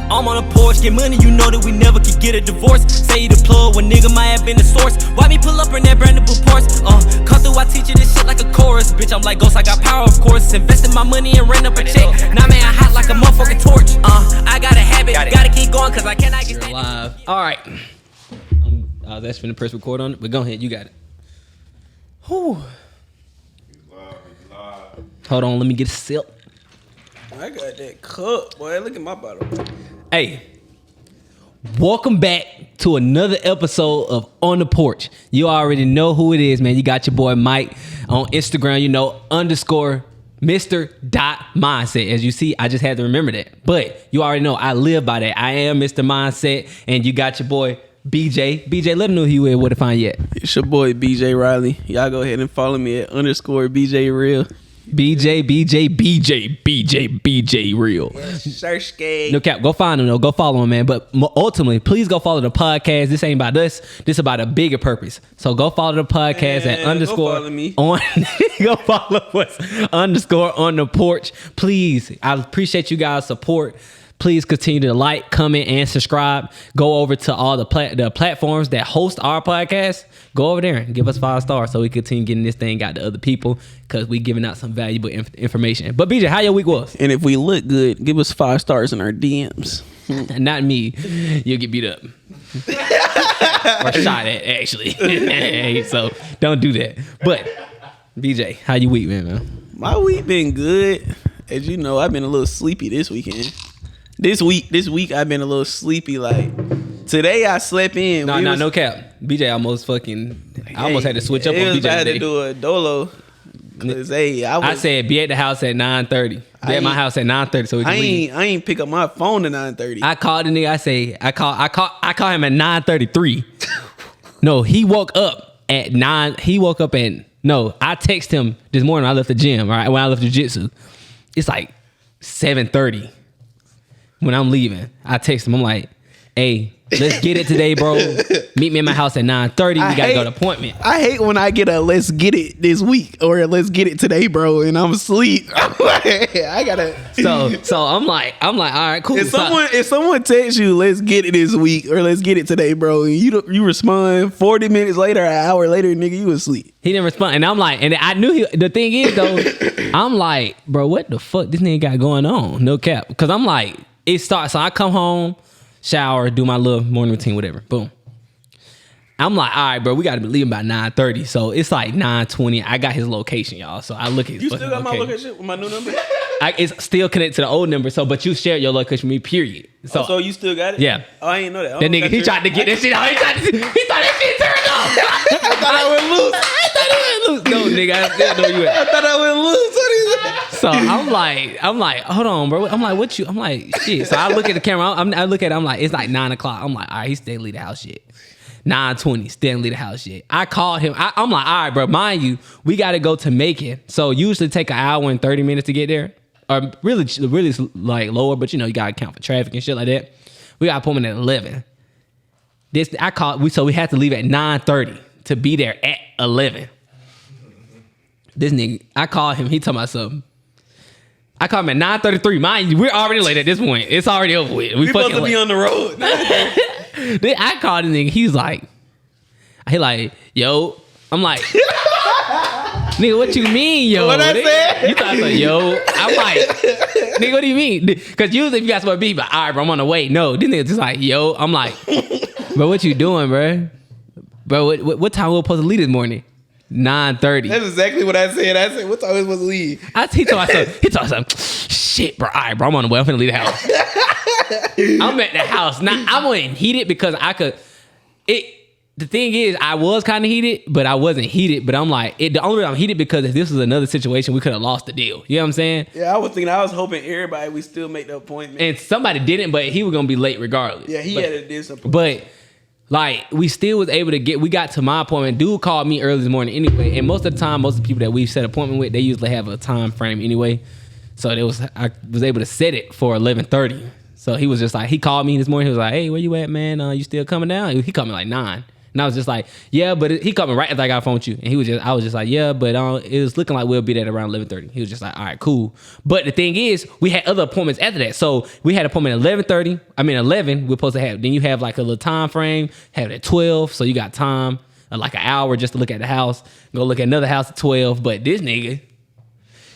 I'm on the porch, get money, you know that we never could get a divorce. Say you the plug when nigga might have been the source. Why me pull up in that brand new Porsche? Come through, I teach you this shit like a chorus. Bitch, I'm like Ghost, I got power, of course. Invested my money and ran up a check. Now man, I hot like a motherfucking torch. I got a habit, gotta keep going, cause I cannot get You're live. Alright. I was actually finna press record on it, but go ahead, you got it. Whew. Hold on, let me get a sip. I got that cup, boy. Look at my bottle. Hey, welcome back to another episode of On The Porch. You already know who it is, man. You got your boy Mike on Instagram, you know, _ Mr.Mindset. As you see, I just had to remember that. But you already know I live by that. I am Mr. Mindset, and you got your boy BJ. BJ, let them know who you is, where to find you at. It's your boy BJ Riley. Y'all go ahead and follow me at _ BJ Real. BJ Real. Search No cap, go find him though. Go follow him, man. But ultimately, please go follow the podcast. This ain't about us. This about a bigger purpose. So go follow the podcast at _ go follow me. on. Go follow us _ on the porch. Please, I appreciate you guys' support. Please continue to like, comment, and subscribe. Go over to all the platforms that host our podcast. Go over there and give us 5 stars so we continue getting this thing out to other people because we giving out some valuable information. But BJ, how your week was? And if we look good, give us 5 stars in our DMs. Not me. You'll get beat up. Or shot at, actually. So don't do that. But BJ, how your week been, man? My week been good. As you know, I've been a little sleepy this weekend. This week I've been a little sleepy. Like today, I slept in. No cap. BJ almost I almost had to switch up on BJ today. I had to do a dolo. Cause I said be at the house at 9:30. Be at my house at 9:30 so we can leave. I ain't pick up my phone at 9:30. I called the nigga. I call him at 9:33. No, he woke up at 9. I text him this morning. I left the gym. Right when I left jiu-jitsu, it's like 7:30. When I'm leaving, I text him. I'm like, hey, let's get it today, bro. Meet me at my house at 9:30. We gotta go to appointment. I hate when I get a let's get it this week or let's get it today, bro, and I'm asleep. I gotta. So I'm like, all right, cool. If someone texts you, let's get it this week or let's get it today, bro, and you respond 40 minutes later, an hour later, nigga, you asleep. He didn't respond, and I'm like, and I knew the thing is though, I'm like, bro, what the fuck this nigga got going on? No cap, because I'm like. It starts, so I come home, shower, do my little morning routine, whatever. Boom. I'm like, all right, bro, we got to be leaving by 9:30. So it's like 9:20. I got his location, y'all. So I look at his You still got my location with my new number? It's still connected to the old number. So, but you shared your location with me, period. So you still got it? Yeah. Oh, I ain't know that. That nigga, he tried to get that shit out. He thought that shit turned off. I thought I would lose. No, nigga, I still know you at. I thought I would lose. So I'm like, hold on, bro. I'm like, shit. So I look at the camera. I look at it. I'm like, it's like 9 o'clock. I'm like, all right, he's still leave the house shit. 9:20, still leave the house shit. I called him. I'm like, all right, bro. Mind you, we got to go to Macon. So usually take an hour and 30 minutes to get there. Or really like lower, but you know, you got to account for traffic and shit like that. We got appointment at 11. So we had to leave at 9:30 to be there at 11. This nigga, I called him. He talking about something. I called him at 9:33. Mind you, we're already late at this point. It's already over with. We supposed to be on the road. I called the nigga. He like, yo. I'm like, nigga, what you mean, yo? What I said? You thought I said, yo. I'm like, nigga, what do you mean? Because usually if you got somebody beat, but all right, bro, I'm on the way. No, this nigga just like, yo. I'm like, bro, what you doing, bro? Bro, what time we were supposed to leave this morning? 9:30. That's exactly what I said. I said, what time we supposed to leave? He told myself, shit, bro. All right, bro, I'm on the way. I'm finna leave the house. I'm at the house. Now, I wasn't heated because I could. The thing is, I was kind of heated, but I wasn't heated. But I'm like, the only reason I'm heated because if this was another situation, we could have lost the deal. You know what I'm saying? Yeah, I was hoping everybody would still make the appointment. And somebody didn't, but he was gonna be late regardless. Yeah, he had to do something. But like, we still was able to we got to my appointment. Dude called me early this morning anyway. And most of the time, most of the people that we've set appointment with, they usually have a time frame anyway. So I was able to set it for 11:30. So he was just like, he called me this morning. He was like, hey, where you at, man? You still coming down? He called me like 9. And I was just like, yeah, but he called me right after I got a phone with you. And I was just like, yeah, but it was looking like we'll be there at around 11:30. He was just like, all right, cool. But the thing is, we had other appointments after that. So we had an appointment at 11. We're supposed to have, then you have like a little time frame, have it at 12. So you got time, like an hour just to look at the house. Go look at another house at 12. But this nigga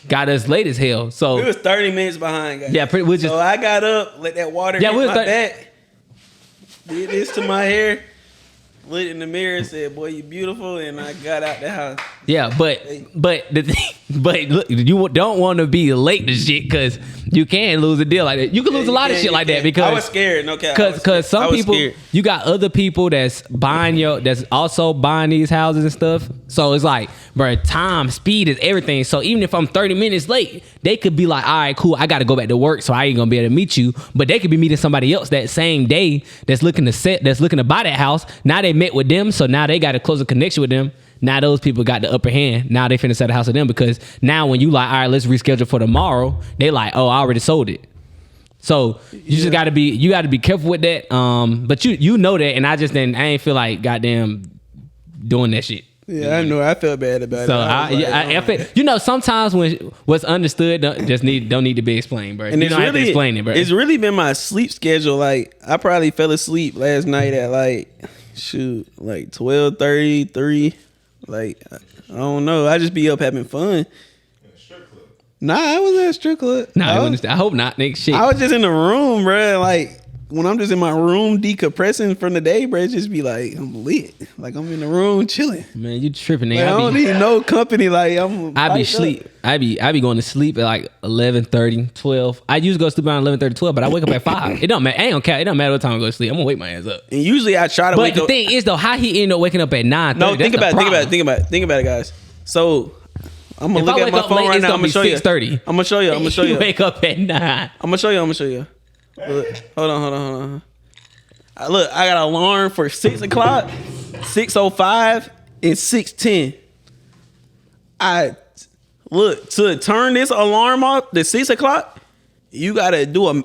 got us late as hell. So we was 30 minutes behind, guys. Yeah, so I got up, let that water hit my back, did this to my hair, looked in the mirror and said, boy, you beautiful, and I got out the house. Yeah, but the thing, but look, you don't want to be late to shit because you can lose a deal like that. You can lose a lot of shit like that because I was scared. Okay, because some people, you got other people that's also buying these houses and stuff. So it's like, bro, time, speed is everything. So even if I'm 30 minutes late, they could be like, all right, cool, I got to go back to work, so I ain't gonna be able to meet you. But they could be meeting somebody else that same day that's looking to buy that house. Now they met with them, so now they got a closer connection with them. Now those people got the upper hand. Now they finna sell the house to them because now when you like, all right, let's reschedule for tomorrow, they like, oh, I already sold it. So you just gotta be careful with that. But you know that, and I ain't feel like goddamn doing that shit. Yeah, I know. I felt bad about it. So sometimes when what's understood don't need to be explained, bro. And you don't have to explain it, bro. It's really been my sleep schedule. Like I probably fell asleep last night at like 12:30, 3. Like I don't know. I just be up having fun. Nah, I wasn't at a strip club. I hope not, nigga. Shit. I was just in the room, bro. Like when I'm just in my room decompressing from the day, bro, it just be like I'm lit. Like I'm in the room chilling. Man, you tripping, nigga. Like, I don't need no company. Like I be sleep. I be going to sleep at like 11:30, 12. I usually go to sleep around 11:30, 12, but I wake up at 5. It don't matter. I ain't gonna care. It don't matter what time I go to sleep. I'm gonna wake my ass up. And usually I try to wake up. But the thing is though, how he end up waking up at 9:30? No, think about it, guys. So I'm gonna look at my phone right now. I'm gonna show you. 6:30. I'm gonna show you. You wake up at 9. I'm gonna show you. Look, hold on. Look, I got an alarm for 6 o'clock, 6:05, and 6:10. To turn this alarm off, the 6 o'clock, you gotta do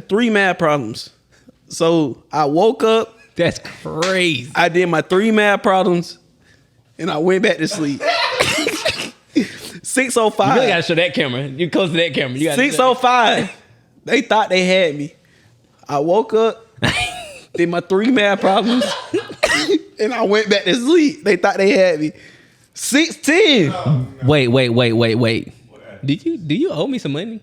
3 math problems. So I woke up. That's crazy. I did my 3 math problems, and I went back to sleep. 6:05. You really gotta show that camera. You close to that camera. 6:05. They thought they had me. I woke up, did my 3 math problems, and I went back to sleep. They thought they had me. 6:10. Wait. Do you owe me some money?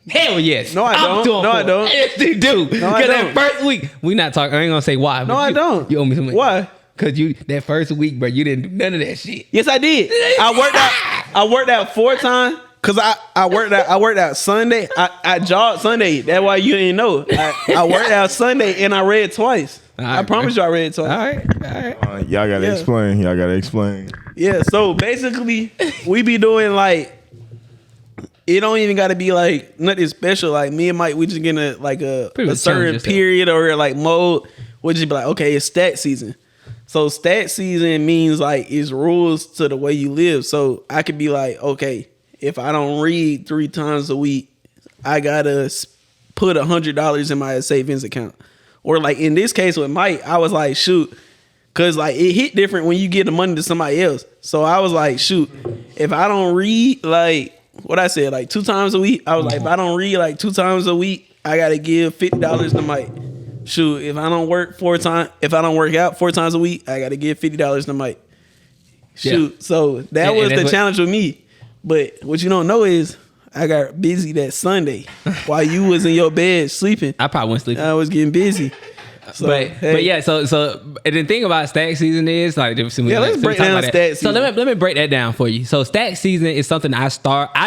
Hell yes. No, I don't. No, I don't. Yes, you do. No, I don't. That first week, we not talking. I ain't gonna say why. No, I don't. You owe me some money. Why? Cause that first week, bro, you didn't do none of that shit. Yes, I did. I worked out 4 times. Cause I worked out Sunday. I jogged Sunday. That's why you didn't know. I worked out Sunday and I read twice. Right, I promise you I read twice. All right. Y'all gotta explain. Yeah. So basically, we be doing like, it don't even got to be like nothing special. Like me and Mike, we just get a certain period or like mode. We just be like, okay, it's stat season. So stat season means like it's rules to the way you live. So I could be like, okay, if I don't read 3 times a week, I gotta put $100 in my savings account. Or like in this case with Mike, I was like, shoot, cause like it hit different when you give the money to somebody else. So I was like, shoot, if I don't read like what I said, like 2 times a week, I was like, if I don't read like 2 times a week, I gotta give $50 to Mike. Shoot, if I don't work out 4 times a week, I gotta give $50 to Mike. Shoot, yeah. So that was the challenge with me. But what you don't know is I got busy that Sunday while you was in your bed sleeping. I probably wasn't sleeping. I was getting busy. So, but yeah, so the thing about stack season is like, let's break down stack season. So let me break that down for you. So stack season is something I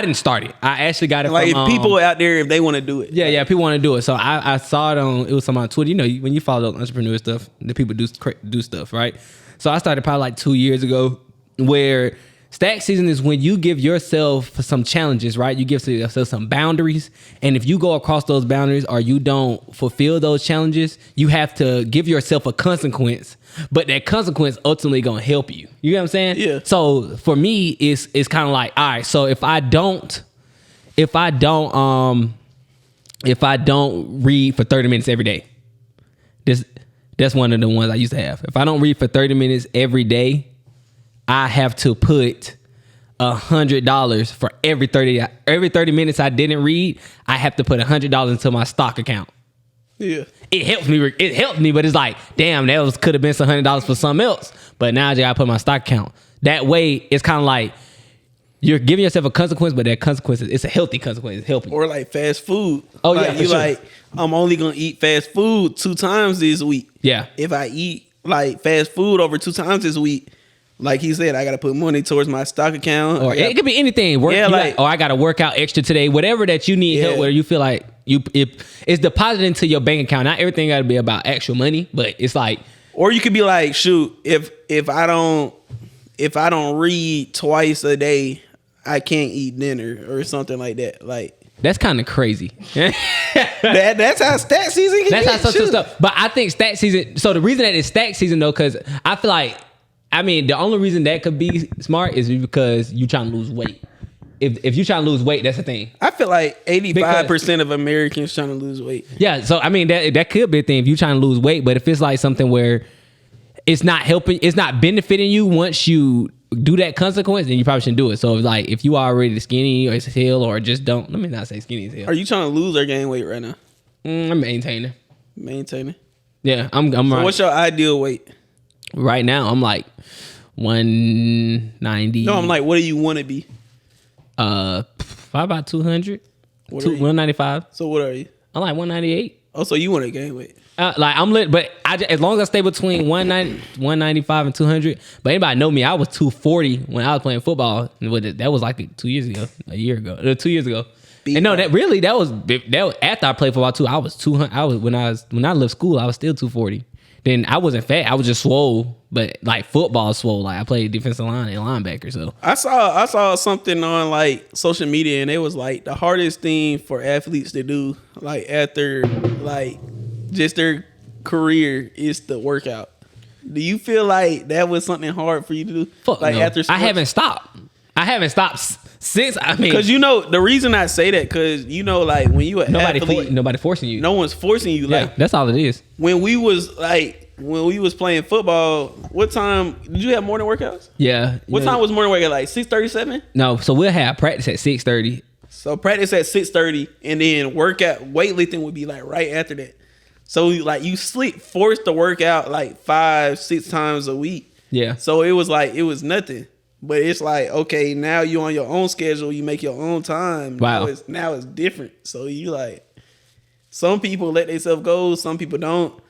didn't start it. I actually got it like from people out there if they want to do it. Yeah, people want to do it. So I saw it was something on Twitter. You know, when you follow entrepreneur stuff, the people do stuff, right? So I started probably like 2 years ago, where stack season is when you give yourself some challenges, right? You give yourself some boundaries. And if you go across those boundaries or you don't fulfill those challenges, you have to give yourself a consequence. But that consequence ultimately gonna help you. You know what I'm saying? Yeah. So for me, it's kind of like, all right, so if I don't read for 30 minutes every day, That's one of the ones I used to have. If I don't read for 30 minutes every day, I have to put $100 for every 30 minutes I didn't read. I have to put $100 into my stock account. Yeah. It helped me, but it's like, damn, that could have been some $100 for something else. But now I just gotta put my stock account. That way, it's kind of like you're giving yourself a consequence, but that consequence it's a healthy consequence. It's helping. Or like fast food. Oh like, yeah, for you sure. like I'm only gonna eat fast food 2 times this week. Yeah. If I eat like fast food over 2 times this week, like he said, I gotta put money towards my stock account. Or it could be anything. I gotta work out extra today. Whatever that you need help with, you feel like it's deposited into your bank account. Not everything gotta be about actual money, but it's like. Or you could be like, shoot, if I don't read twice a day, I can't eat dinner or something like that. Like that's kind of crazy. that's how stat season can That's get. how some stuff. But I think stat season. So the reason that it's stat season though, because I feel like, I mean, the only reason that could be smart is because you trying to lose weight. If you trying to lose weight, that's the thing. I feel like 85% of Americans trying to lose weight. Yeah, so I mean that could be a thing if you trying to lose weight. But if it's like something where it's not helping, it's not benefiting you once you do that consequence, then you probably shouldn't do it. So if you are already skinny or as hell or just don't, let me not say skinny as hell. Are you trying to lose or gain weight right now? I'm maintaining. Maintaining. Yeah, I'm So right. what's your ideal weight? Right now, I'm like 190. No, I'm like, what do you want to be? Probably about 200. What are you? 195. So what are you? I'm like 198. Oh, so you want to gain weight? Like I'm lit, but as long as I stay between 195 and 200. But anybody know me, I was 240 when I was playing football. That was like 2 years ago, 2 years ago. And no, that was after I played football too. I was 200. When I left school, I was still 240. Then I wasn't fat. I was just swole, but like football swole. Like I played defensive line and linebacker. So I saw something on like social media, and it was like the hardest thing for athletes to do, like after like just their career, is the workout. Do you feel like that was something hard for you to do? Fuck like no. after sports? I haven't stopped since. I mean, because the reason I say that, because like when you an athlete, nobody forcing you. no one's forcing you. Yeah, Like that's all it is. when we was playing football, what time did you have morning workouts? Yeah. What time was morning workout? Like 6:37? No, so we'll have practice at 6:30. So practice at 6:30, and then workout weightlifting would be like right after that. So like you forced to work out like 5-6 times a week. Yeah. So it was nothing. But it's like, okay, now you on your own schedule, you make your own time. Wow. Now it's different. So you like, some people let themselves go, some people don't.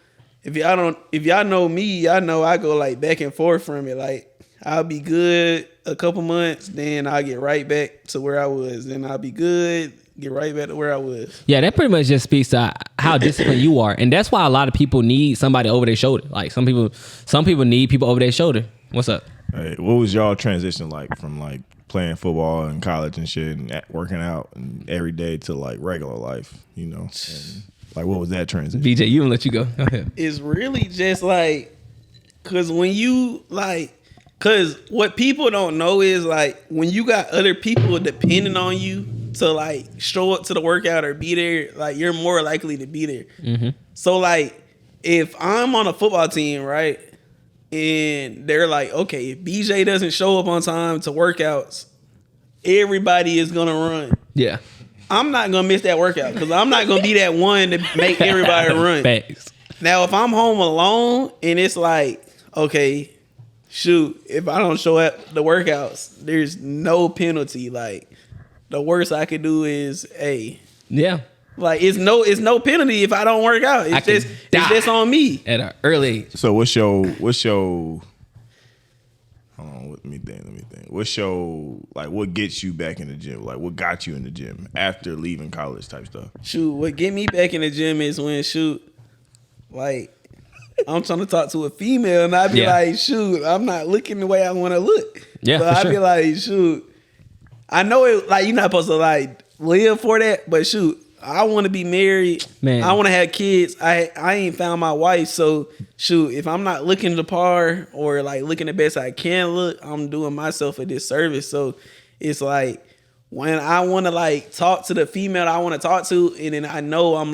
If y'all know me, y'all know I go like back and forth from it. Like I'll be good a couple months, then I'll get right back to where I was. Then I'll be good, get right back to where I was. Yeah, that pretty much just speaks to how disciplined you are. And that's why a lot of people need somebody over their shoulder. Like some people need people over their shoulder. What's up? Hey, what was y'all transition like from like playing football in college and shit and working out and every day to like regular life, you know? And like what was that transition? BJ, you don't let you go. Go ahead. It's really just like, cause when you like, cause what people don't know is like when you got other people depending on you to like show up to the workout or be there, like you're more likely to be there. Mm-hmm. So like if I'm on a football team, right, and they're like, okay, if BJ doesn't show up on time to workouts, everybody is gonna run. Yeah. I'm not gonna miss that workout because I'm not gonna be that one to make everybody run. Facts. Now, if I'm home alone and it's like, okay, shoot, if I don't show up the workouts, there's no penalty. Like the worst I could do is, hey, Yeah. like it's no penalty if I don't work out. It's just on me. At an early age. So what's your hold on, let me think. What's your like what gets you back in the gym? Like what got you in the gym after leaving college type stuff? Shoot, what get me back in the gym is when like I'm trying to talk to a female and I be like, shoot, I'm not looking the way I want to look. Yeah, so for I sure. be like, shoot, I know it. Like you're not supposed to like live for that, but shoot, I want to be married. Man. I want to have kids. I ain't found my wife, so shoot, if I'm not looking the par or like looking the best I can look, I'm doing myself a disservice. So it's like when I want to like talk to the female I want to talk to, and then I know I'm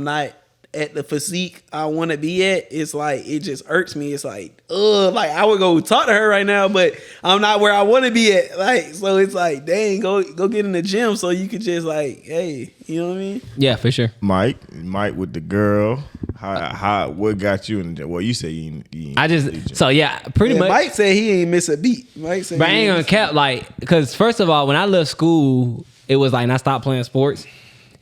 not at the physique I want to be at, it's like it just irks me. It's like, like I would go talk to her right now, but I'm not where I want to be at. Like, so it's like, dang, go get in the gym so you could just like, hey, you know what I mean? Yeah, for sure. Mike with the girl. How what got you in the gym? Well, you say you ain't So yeah, pretty much. Mike said he ain't miss a beat. Mike said, but I ain't gonna cap like, because first of all, when I left school, it was like, and I stopped playing sports.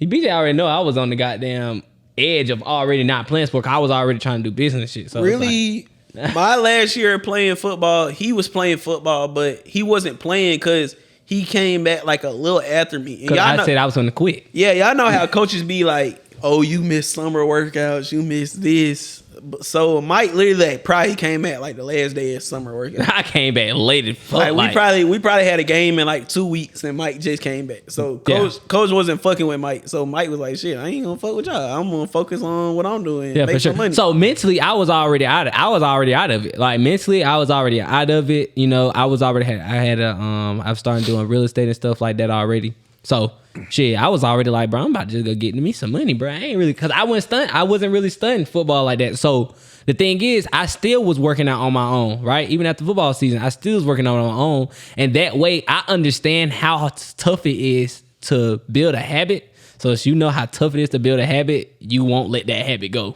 BJ already know I was on the goddamn edge of already not playing sport. I was already trying to do business and shit. So really, my last year playing football, he was playing football, but he wasn't playing because he came back like a little after me. Because I said I was gonna quit. Yeah, y'all know how coaches be like, oh, you missed summer workouts, you missed this. So Mike literally probably came back like the last day of summer workout. I came back late as fuck. Like, we probably had a game in like 2 weeks and Mike just came back. So coach wasn't fucking with Mike. So Mike was like, shit, I ain't gonna fuck with y'all. I'm gonna focus on what I'm doing. Yeah, make for sure. some money. So mentally, I was already out of it. Like mentally, I was already out of it. You know, I was started doing real estate and stuff like that already. So shit, I was already like, bro, I'm about to just go get me some money, bro. I ain't really, cause I wasn't really studying football like that. So the thing is, I still was working out on my own, right? Even after football season, I still was working out on my own. And that way I understand how tough it is to build a habit. So if you know how tough it is to build a habit, you won't let that habit go.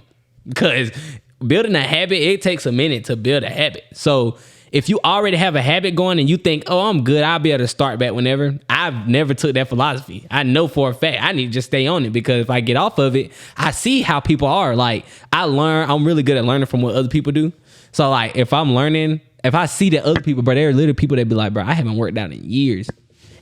Because building a habit, it takes a minute to build a habit. So if you already have a habit going and you think, oh, I'm good, I'll be able to start back whenever. I've never took that philosophy. I know for a fact I need to just stay on it, because if I get off of it, I see how people are. Like, I'm really good at learning from what other people do. So like, if I see that other people, bro, there are little people that be like, bro, I haven't worked out in years.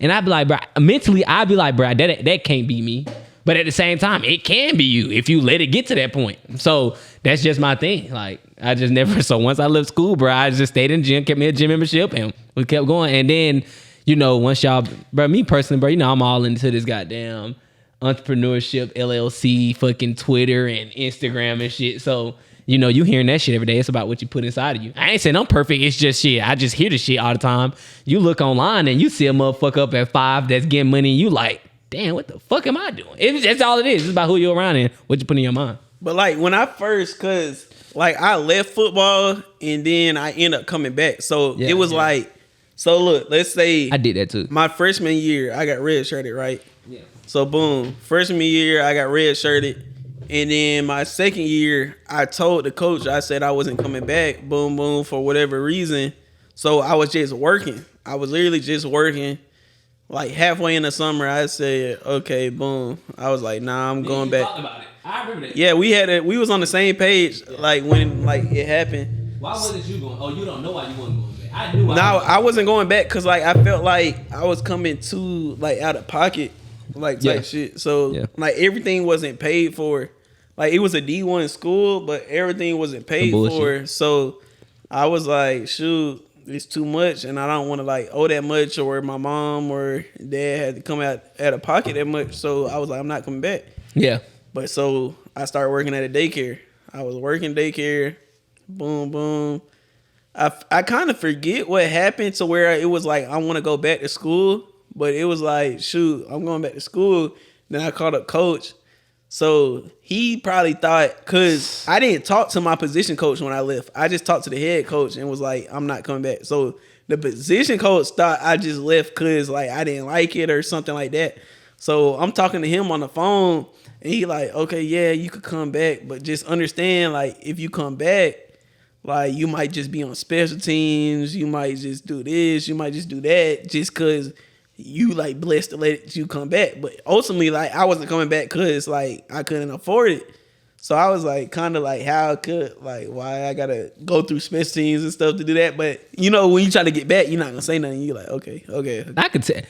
And I'd be like, bro, mentally, I'd be like, bro, that can't be me. But at the same time, it can be you if you let it get to that point. So that's just my thing. Like, I just never. So once I left school, bro, I just stayed in the gym, kept me a gym membership, and we kept going. And then, you know, once y'all, bro, me personally, bro, you know, I'm all into this goddamn entrepreneurship, LLC, fucking Twitter and Instagram and shit. So, you know, you hearing that shit every day. It's about what you put inside of you. I ain't saying I'm perfect. It's just shit. I just hear the shit all the time. You look online and you see a motherfucker up at 5 that's getting money, and you like, damn, what the fuck am I doing? That's all it is. It's about who you're around and what you put in your mind. But like when I first, cause like I left football and then I ended up coming back. So it was like, so look, let's say I did that too. My freshman year, I got red shirted, right? Yeah. So boom, freshman year, I got red shirted. And then my second year, I told the coach, I said I wasn't coming back, boom, boom, for whatever reason. So I was just working. I was literally just working. Like halfway in the summer, I said, okay, boom. I was like, nah, I'm going back. Talked about it. I remember that. Yeah, we was on the same page, like when like it happened. Why wasn't you going? Oh, you don't know why you wasn't going back. I knew. I wasn't going back because like I felt like I was coming too like out of pocket, like type shit. So like everything wasn't paid for. Like it was a D1 school, but everything wasn't paid for. So I was like, shoot, it's too much, and I don't want to like owe that much, or my mom or dad had to come out of pocket that much. So I was like, I'm not coming back. Yeah. But so I started working at a daycare. I was working daycare. Boom, boom. I kind of forget what happened to where it was like I want to go back to school, but it was like, shoot, I'm going back to school. Then I called up coach. So he probably thought, because I didn't talk to my position coach when I left. I just talked to the head coach and was like, I'm not coming back. So the position coach thought I just left because like I didn't like it or something like that. So I'm talking to him on the phone and he like, okay, yeah, you could come back. But just understand, like, if you come back, like, you might just be on special teams. You might just do this. You might just do that just because you like blessed to let you come back. But ultimately, like, I wasn't coming back because like I couldn't afford it. So I was like, kind of like, how could, like, why I gotta go through special teams and stuff to do that? But you know, when you try to get back, you're not gonna say nothing. You're like, okay. I could tell.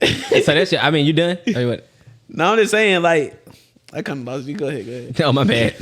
So that's it. I mean, you done? Or what? No, I'm just saying, like, I kind of lost you. Go ahead. Oh, my bad.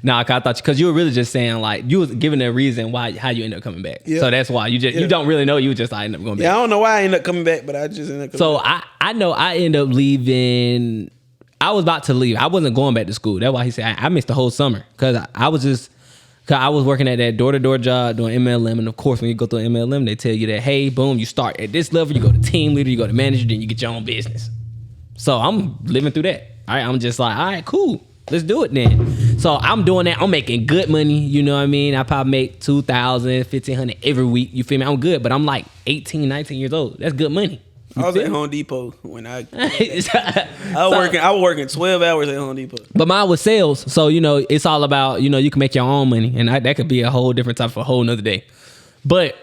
Nah, I thought you, because you were really just saying, like, you was giving a reason how you ended up coming back. Yeah. So that's why you don't really know. You just I ended up going back. Yeah, I don't know why I ended up coming back, but I just ended up coming back. So I know I ended up leaving. I was about to leave. I wasn't going back to school. That's why he said I missed the whole summer, because I was working at that door-to-door job doing MLM. And of course, when you go through MLM, they tell you that, hey, boom, you start at this level, you go to team leader, you go to manager, then you get your own business. So I'm living through that. All right, I'm just like, all right, cool, let's do it then. So I'm doing that. I'm making good money. You know what I mean? I probably make $2,000, $1,500 every week. You feel me? I'm good, but I'm like 18, 19 years old. That's good money. I was at Home Depot when I was working 12 hours at Home Depot. But mine was sales. So, you know, it's all about, you know, you can make your own money. And that could be a whole different type of a whole nother day. But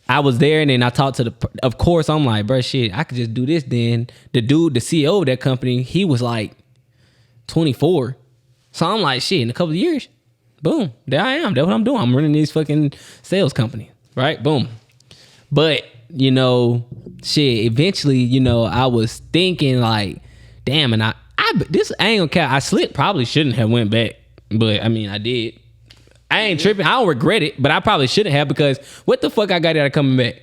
I was there and then I talked to of course, I'm like, bro, shit, I could just do this then. The dude, the CEO of that company, he was like 24. So I'm like, shit, in a couple of years, boom, there I am. That's what I'm doing. I'm running this fucking sales company, right? Boom. But, you know, shit, eventually, you know, I was thinking like, damn, and I ain't gonna care. I slipped, probably shouldn't have went back, but I mean, I did. I ain't tripping. I don't regret it, but I probably shouldn't have because what the fuck I got out of coming back?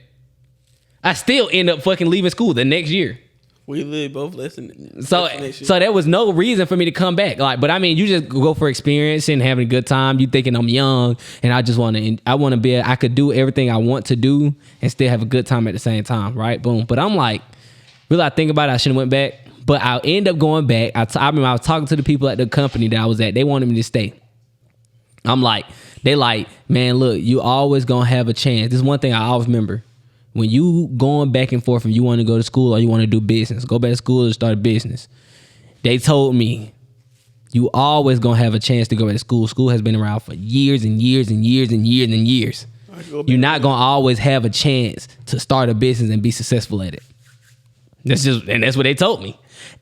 I still end up fucking leaving school the next year. We live both lessons. So there was no reason for me to come back. Like, but I mean, you just go for experience and having a good time. You thinking I'm young and I just want to. I want to be. I could do everything I want to do and still have a good time at the same time. Right? Boom. But I'm like, really, I think about it. I shouldn't went back, but I'll end up going back. I remember I was talking to the people at the company that I was at. They wanted me to stay. I'm like, they like, man, look, you always gonna have a chance. This is one thing I always remember. When you going back and forth and you want to go to school or you want to do business, go back to school or start a business. They told me, you always gonna have a chance to go back to school. School has been around for years and years and years and years and years. You're not gonna always have a chance to start a business and be successful at it. That's what they told me.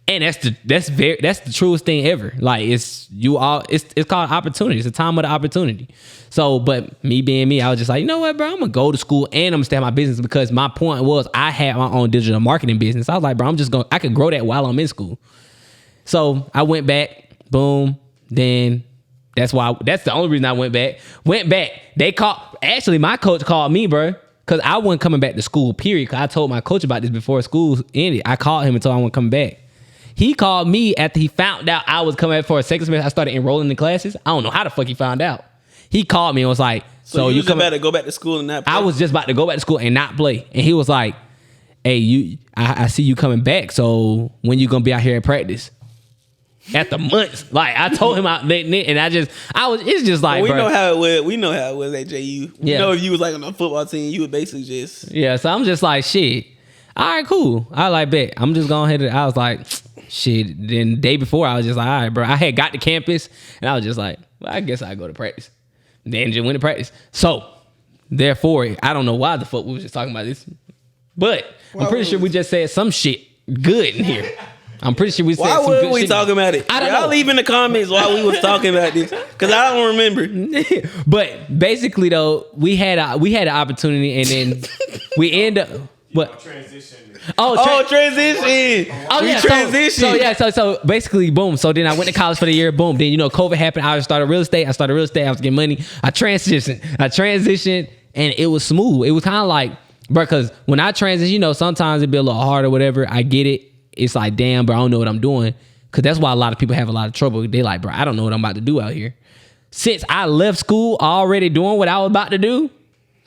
And that's the truest thing ever. Like it's called opportunity. It's a time of the opportunity. So, but me being me, I was just like, you know what, bro? I'm gonna go to school and I'm gonna start my business because my point was I had my own digital marketing business. I was like, bro, I could grow that while I'm in school. So I went back, boom. Then that's the only reason I went back. My coach called me, bro. Cause I wasn't coming back to school, period. Cause I told my coach about this before school ended. I called him and told him I wasn't coming back. He called me after he found out I was coming back for a second semester. I started enrolling in classes. I don't know how the fuck he found out. He called me and was like, so you about to go back to school and not play? I was just about to go back to school and not play. And he was like, hey, I see you coming back. So when you gonna be out here at practice? At the months, like I told him and it's just like, well, we know how it was at JU. You know, if you was like on a football team, you would basically just so I'm just like, shit, all right, cool. I like bet. I'm just going ahead. I was like, shit. Then the day before, I was just like, all right, bro. I had got to campus and I was just like, well, I guess I go to practice. Then just went to practice. So therefore, I don't know why the fuck we was just talking about this, but I'm pretty sure we just said some shit good in here. I'm pretty sure we said some good shit. Why were we talking about it? I don't know. Y'all leave in the comments while we was talking about this, because I don't remember. But basically, though, we had an opportunity, and then we end up what? Transition. Transition. Oh, yeah. Transition. So basically, boom. So then I went to college for the year. Boom. Then COVID happened. I started real estate. I was getting money. I transitioned, and it was smooth. It was kind of like, bro, because when I transition, sometimes it'd be a little hard or whatever. I get it. It's like, damn, bro, I don't know what I'm doing. Because that's why a lot of people have a lot of trouble. They like, bro, I don't know what I'm about to do out here. Since I left school already doing what I was about to do,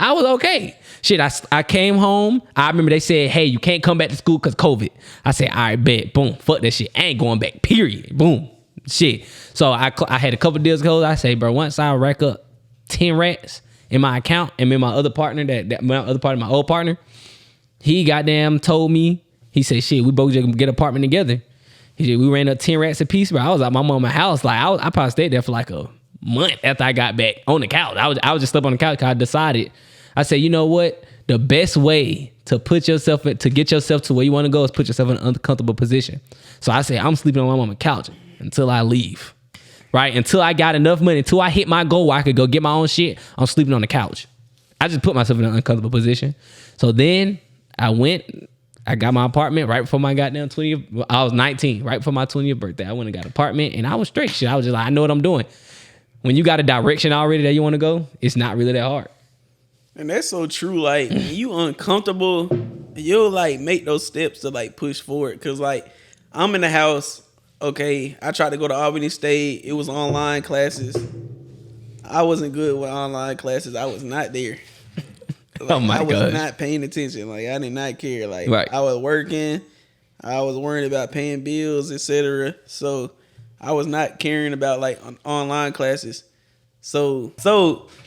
I was okay. Shit, I came home. I remember they said, hey, you can't come back to school because COVID. I said, all right, bet. Boom. Fuck that shit. I ain't going back, period. Boom. Shit. So I had a couple deals closed. I say, bro, once I rack up 10 racks in my account, and then my other partner, my old partner, he goddamn told me, he said, shit, we both just get an apartment together. He said, we ran up 10 racks a piece, bro. I was at my mama's house. Like, I probably stayed there for like a month after I got back on the couch. I was just slept on the couch because I decided. I said, you know what? The best way to get yourself to where you want to go is put yourself in an uncomfortable position. So I said, I'm sleeping on my mama's couch until I leave. Right? Until I got enough money, until I hit my goal where I could go get my own shit, I'm sleeping on the couch. I just put myself in an uncomfortable position. So then I got my apartment right before my goddamn 20th. I was 19, right before my 20th birthday. I went and got an apartment, and I was straight. Shit, I was just like, I know what I'm doing. When you got a direction already that you want to go, it's not really that hard. And that's so true. Like, when you uncomfortable, you'll like make those steps to like push forward. Cause like I'm in the house. Okay, I tried to go to Albany State. It was online classes. I wasn't good with online classes. I was not there. Like, oh my God. I was not paying attention. Like, I did not care. Like, right. I was working. I was worrying about paying bills, etc. So I was not caring about like online classes. So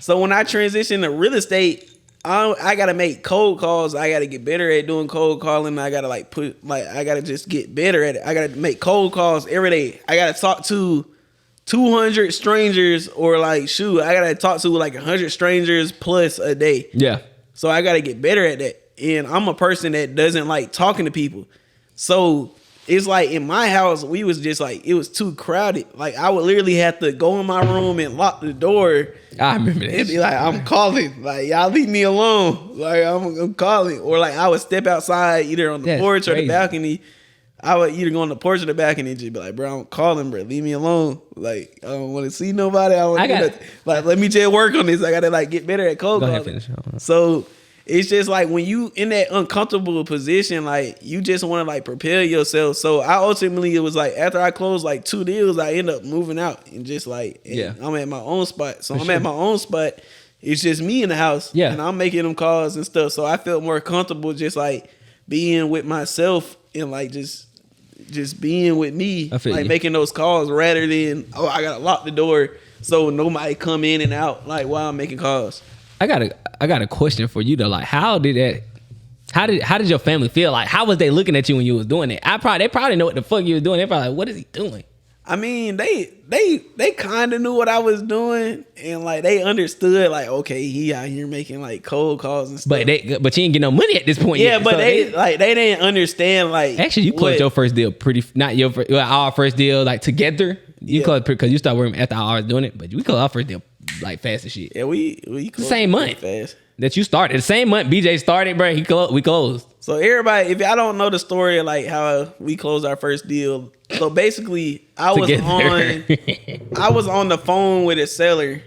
when I transitioned to real estate, I gotta make cold calls. I gotta get better at doing cold calling. I gotta I gotta just get better at it. I gotta make cold calls every day. I gotta talk to 200 strangers, or I gotta talk to like 100 strangers plus a day. Yeah. So I gotta get better at that. And I'm a person that doesn't like talking to people. So it's like in my house, we was just like, it was too crowded. Like I would literally have to go in my room and lock the door. I remember that. And be like, I'm calling. Like, y'all leave me alone. Like I'm calling. Or like I would step outside either on the porch or the balcony. I would either go on the porch or the balcony and just be like, bro, I'm calling, bro. Leave me alone. Like, I don't want to see nobody. Like, let me just work on this. I gotta like get better at cold calling. Finish. So it's just like when you in that uncomfortable position, like you just want to like prepare yourself. So I ultimately, it was like after I closed like 2 deals, I end up moving out and just like, I'm at my own spot. So at my own spot. It's just me in the house. Yeah. And I'm making them calls and stuff. So I felt more comfortable just like being with myself and like just being with me, like making those calls rather than, I gotta lock the door so nobody come in and out like while I'm making calls. I got a question for you though. Like, how did your family feel? Like, how was they looking at you when you was doing it? They probably know what the fuck you was doing. They probably like, what is he doing? I mean, they kind of knew what I was doing, and like they understood, like, okay, he out here making like cold calls and stuff. But you ain't get no money at this point. Yeah, yet. but So they didn't understand. Like, actually, you closed your first deal our first deal like together. You closed because you started working after I was doing it, but we closed our first deal like fast as shit. Yeah, we closed the same month fast that you started. The same month BJ started, bro. We closed. So everybody, if y'all don't know the story of like how we closed our first deal, so basically I was on the phone with a seller,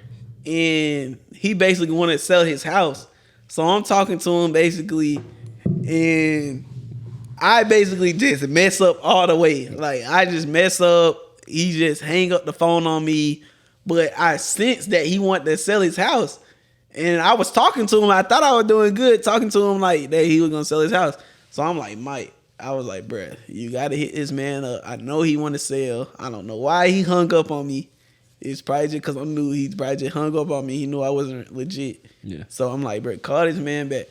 and he basically wanted to sell his house. So I'm talking to him basically, and I basically just mess up all the way. Like I just mess up. He just hang up the phone on me, but I sensed that he wanted to sell his house. And I was talking to him. I thought I was doing good, talking to him like that he was going to sell his house. So I'm like, Mike, I was like, bruh, you got to hit this man up. I know he want to sell. I don't know why he hung up on me. It's probably just because I knew he probably just hung up on me. He knew I wasn't legit. Yeah. So I'm like, bruh, call this man back.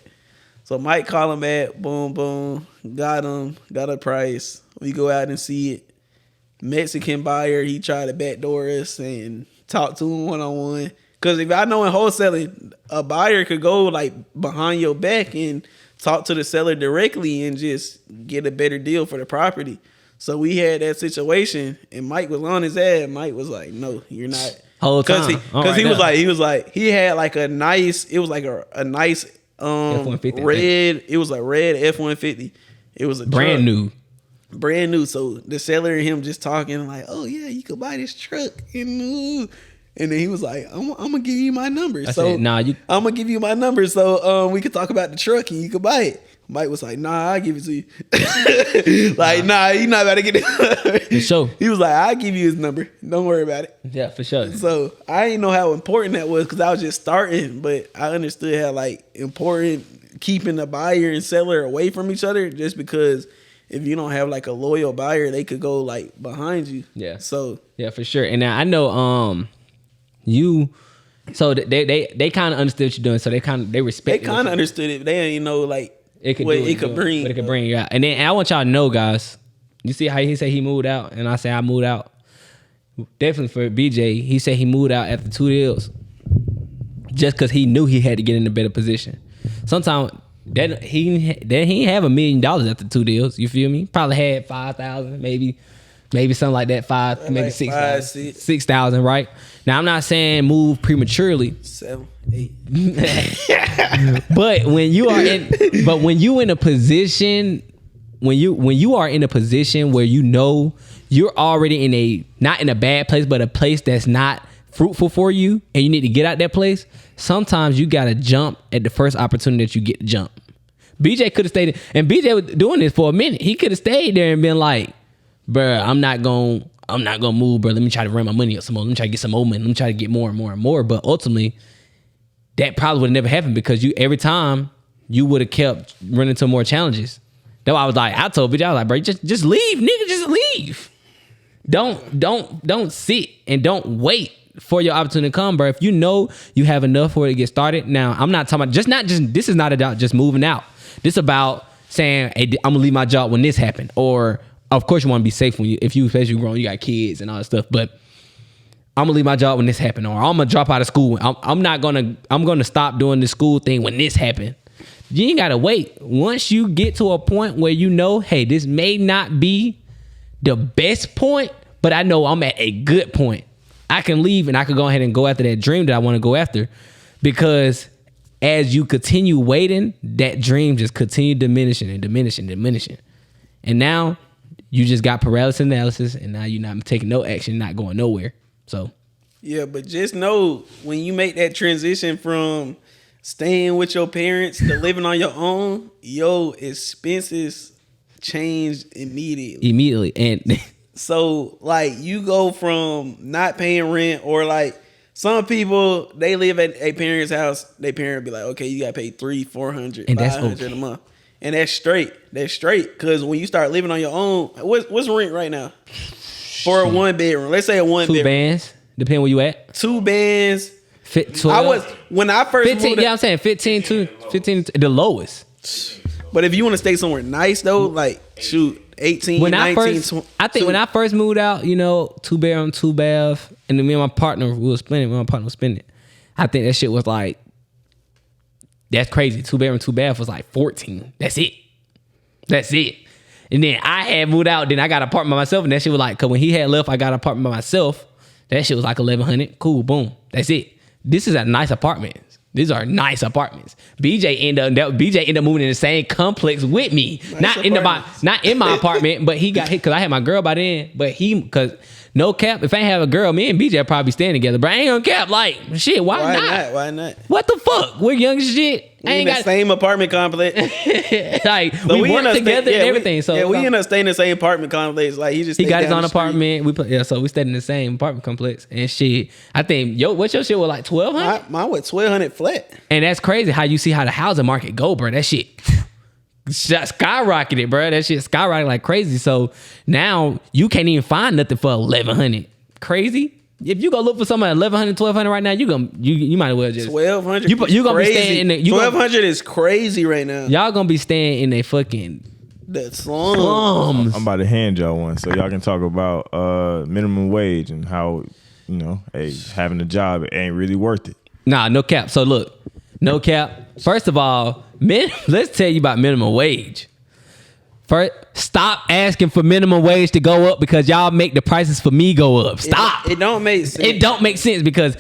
So Mike call him back. Boom, boom. Got him. Got a price. We go out and see it. Mexican buyer, he tried to backdoor us and talk to him one-on-one. Because if I know in wholesaling, a buyer could go like behind your back and talk to the seller directly and just get a better deal for the property. So we had that situation, and Mike was on his ass. Mike was like, "No, you're not." Whole time. Because he had like a nice. It was like a nice F-150 red. It was a red F-150. It was a brand new. So the seller and him just talking like, "Oh yeah, you could buy this truck," and then he was like, "I'm gonna give you my number." I'm gonna give you my number so we could talk about the truck and you could buy it. Mike was like, "Nah, I'll give it to you." Like, nah, you're not about to get it. For sure. He was like, "I'll give you his number. Don't worry about it." Yeah, for sure. So I didn't know how important that was because I was just starting, but I understood how like important keeping the buyer and seller away from each other, just because if you don't have like a loyal buyer, they could go like behind you. Yeah. So yeah, for sure. And now I know so they kind of understood what you're doing, so they respect. They kind of understood it. But they didn't know like what it could bring you out. And then I want y'all to know, guys. You see how he said he moved out, and I say I moved out. Definitely for BJ, he said he moved out after 2 deals, just because he knew he had to get in a better position. Sometimes that he didn't have $1 million after 2 deals. You feel me? Probably had 5,000, maybe something like that. Maybe 6,000. 6,000, right? Now I'm not saying move prematurely. 7, 8. But when you in a position, when you are in a position where you know you're already in not in a bad place, but a place that's not fruitful for you, and you need to get out that place, sometimes you gotta jump at the first opportunity that you get to jump. BJ could have stayed, and BJ was doing this for a minute. He could have stayed there and been like, bruh, I'm not gonna move, bro. Let me try to run my money up some more. Let me try to get some more money. Let me try to get more and more and more. But ultimately, that probably would have never happened because every time you would have kept running into more challenges. That's why I told BJ, I was like, bro, just leave, nigga, just leave. Don't sit and don't wait for your opportunity to come, bro. If you know you have enough for it to get started. Now, I'm not talking about this is not about just moving out. This is about saying, hey, I'm gonna leave my job when this happened. Or of course you want to be safe when if you especially grown, you got kids and all that stuff, but I'm gonna leave my job when this happened, or I'm gonna drop out of school. I'm gonna stop doing the school thing when this happened. You ain't gotta wait. Once you get to a point where you know, hey, this may not be the best point, but I know I'm at a good point. I can leave and I can go ahead and go after that dream that I want to go after, because as you continue waiting, that dream just continue diminishing and diminishing, and now you just got paralysis analysis, and now you're not taking no action, not going nowhere. So yeah, but just know when you make that transition from staying with your parents to living on your own, your expenses change immediately. And so like you go from not paying rent, or like some people, they live at a parent's house, their parent be like, okay, you gotta pay $300-$400 and $500 a month, and that's straight because when you start living on your own, what's rent right now for a 1 bedroom? Let's say a 1 bedroom, 2 bands, depending where you at. 2 bands. 12. I was when I first 15. moved. Yeah, I'm saying 15 the lowest. But if you want to stay somewhere nice though, like shoot, 18, when 19, when I first moved out, 2 bedroom, 2 bath, and then me and my partner was spending it. I think that shit was like, that's crazy. 2 bedroom, 2 bath was like 14. That's it. And then I had moved out. Then I got an apartment by myself, and that shit was like, cause when he had left, I got an apartment by myself. That shit was like $1,100. Cool, boom. That's it. This is a nice apartment. These are nice apartments. BJ ended up moving in the same complex with me. Not in my apartment, but he got hit because I had my girl by then. But because no cap, if I ain't have a girl, me and BJ would probably be staying together. But I ain't gonna cap. Like shit, why not? Why not? What the fuck? We're young as shit. We in the same apartment complex. Like so we work together and everything. We end up staying in the same apartment complex. Like he got his own apartment. So we stayed in the same apartment complex and shit. I think what's your shit was like $1,200? Mine was $1,200 flat. And that's crazy how you see how the housing market go, bro. That shit skyrocketed, bro. That shit skyrocketed like crazy. So now you can't even find nothing for $1,100. Crazy. If you go look for something at $1,100, $1,200 right now, you might as well just $1,200. You gonna be staying in the $1,200 is crazy right now. Y'all gonna be staying in a fucking slums. I'm about to hand y'all one so y'all can talk about minimum wage and how hey, having a job ain't really worth it. Nah, no cap. So look, no cap. First of all, let's tell you about minimum wage. First, stop asking for minimum wage to go up because y'all make the prices for me go up. Stop. It don't make sense. It don't make sense because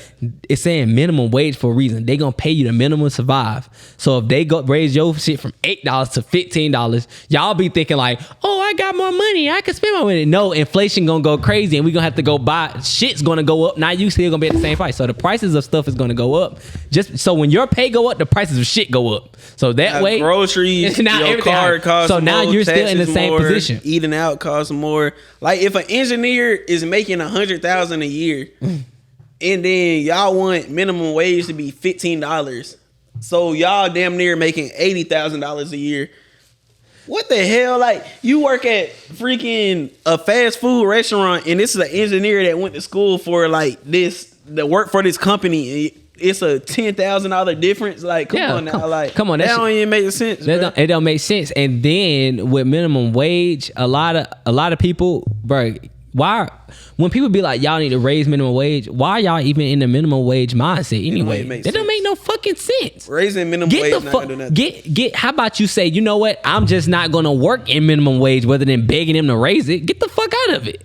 it's saying minimum wage for a reason. They gonna pay you the minimum to survive. So if they raise your shit from $8 to $15, y'all be thinking like, oh, I got more money, I can spend my money. No, inflation gonna go crazy and we gonna have to go buy. Shit's gonna go up. Now you still gonna be at the same price. So the prices of stuff is gonna go up. Just so when your pay go up, the prices of shit go up. So that way, groceries, your car costs so now more, you're still in the same position. Eating out costs more. Like if an engineer is making $100,000 a year, and then y'all want minimum wage to be $15, so y'all damn near making $80,000 a year. What the hell? Like you work at freaking a fast food restaurant, and this is an engineer that went to school for like this, that work for this company. It's a $10,000 difference. Like, come on now, come on. That don't even make sense. It don't make sense. And then with minimum wage, a lot of people, bro. When people be like, y'all need to raise minimum wage, why are y'all even in the minimum wage mindset anyway? That don't make no fucking sense. Raising minimum wage not gonna do nothing. How about you say, you know what? I'm just not gonna work in minimum wage rather than begging them to raise it. Get the fuck out of it.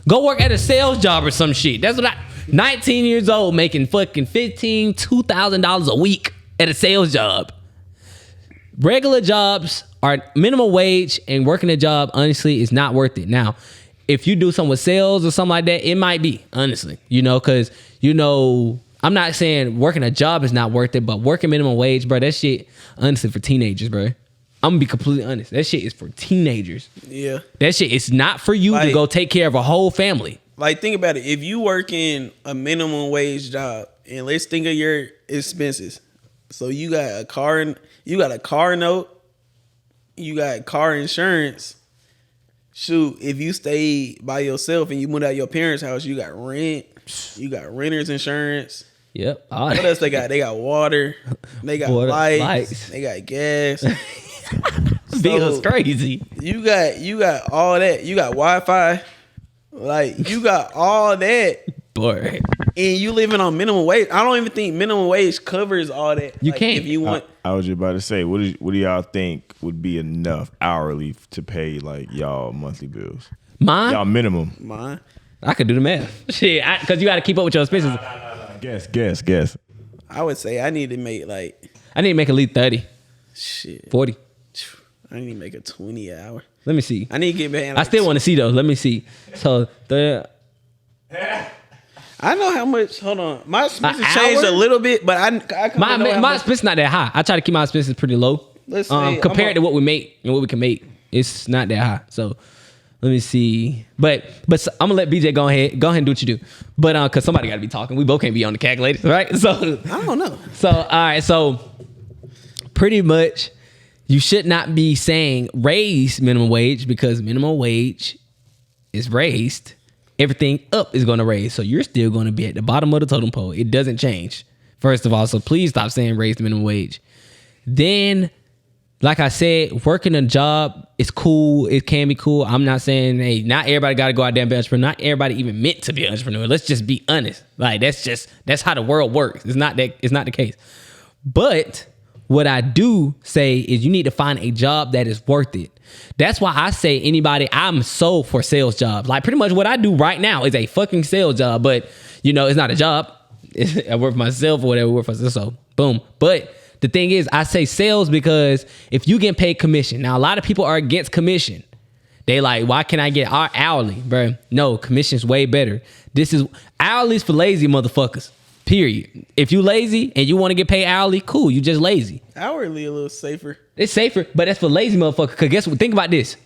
Go work at a sales job or some shit. That's what 19 years old making fucking $2,000 a week at a sales job. Regular jobs are minimum wage, and working a job, honestly, is not worth it. Now, if you do something with sales or something like that, it might be, honestly, because, I'm not saying working a job is not worth it, but working minimum wage, bro, that shit, honestly, for teenagers, bro. I'm gonna be completely honest. That shit is for teenagers. Yeah. That shit is not for you to go take care of a whole family. Like, think about it. If you work in a minimum wage job, and let's think of your expenses. So you got a car note, you got car insurance, shoot, if you stay by yourself and you moved out of your parents' house, you got rent, you got renter's insurance. Yep. What else they got? They got water, they got lights, they got gas. Bill's crazy. You got all that. You got Wi-Fi. Like, you got all that. Boy. And you living on minimum wage. I don't even think minimum wage covers all that. You like, can't. If you want. I was just about to say, what do y'all think would be enough hourly to pay like y'all monthly bills? Mine? Y'all minimum. Mine. I could do the math. Shit, because you got to keep up with your expenses. Guess. I would say I need to make like. I need to make at least 30. Shit. 40. I need to make a 20 an hour. Let me see. I need to get back. I still want to see though. Let me see. So I know how much. Hold on, my expenses changed a little bit, but my expenses not that high. I try to keep my expenses pretty low. Let's say compared to what we make and what we can make, it's not that high. So let me see. But I'm gonna let BJ go ahead and do what you do. But because somebody got to be talking, we both can't be on the calculator, right? So I don't know. So all right, so pretty much. You should not be saying raise minimum wage because minimum wage is raised. Everything up is going to raise. So you're still going to be at the bottom of the totem pole. It doesn't change. First of all, so please stop saying raise the minimum wage. Then, like I said, working a job is cool. It can be cool. I'm not saying, hey, not everybody got to go out there and be an entrepreneur. Not everybody even meant to be an entrepreneur. Let's just be honest. Like that's how the world works. It's not the case. But what I do say is you need to find a job that is worth it. That's why I say I'm so for sales jobs. Like pretty much what I do right now is a fucking sales job, but it's not a job. I work for myself or whatever, work for myself. So boom. But the thing is, I say sales because if you get paid commission, now a lot of people are against commission. They like, why can't I get hourly, bro? No, commission's way better. This is hourly's for lazy motherfuckers. Period. If you lazy and you want to get paid hourly, cool. You just lazy. Hourly a little safer. It's safer, but that's for lazy motherfuckers. Cause guess what? Think about this.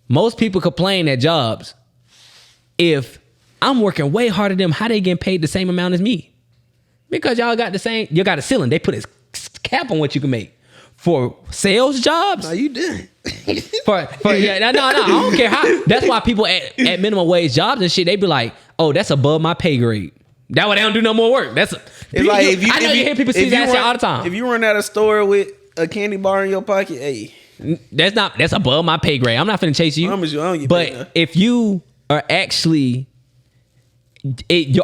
Most people complain at jobs. If I'm working way harder than them, how they getting paid the same amount as me? Because y'all got you got a ceiling. They put a cap on what you can make. For sales jobs? No, you did. No, I don't care how. That's why people at minimum wage jobs and shit, they be like, oh, that's above my pay grade. That way they don't do no more work. It's like I know you hear people say that shit all the time. If you run out of store with a candy bar in your pocket, hey, that's above my pay grade. I'm not finna chase you. But if you are actually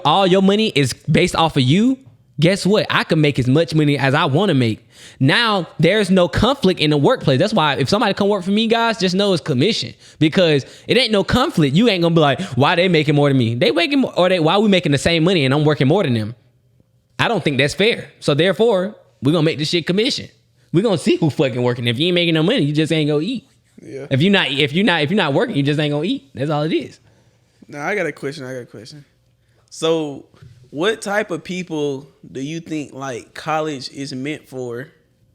all your money is based off of you, guess what? I can make as much money as I want to make. Now, there's no conflict in the workplace. That's why if somebody come work for me, guys, just know it's commission. Because it ain't no conflict. You ain't going to be like, why they making more than me? They making more, why we making the same money and I'm working more than them? I don't think that's fair. So therefore, we're going to make this shit commission. We're going to see who fucking working. If you ain't making no money, you just ain't going to eat. Yeah. If you're not working, you just ain't going to eat. That's all it is. Now, I got a question. So, what type of people do you think like college is meant for?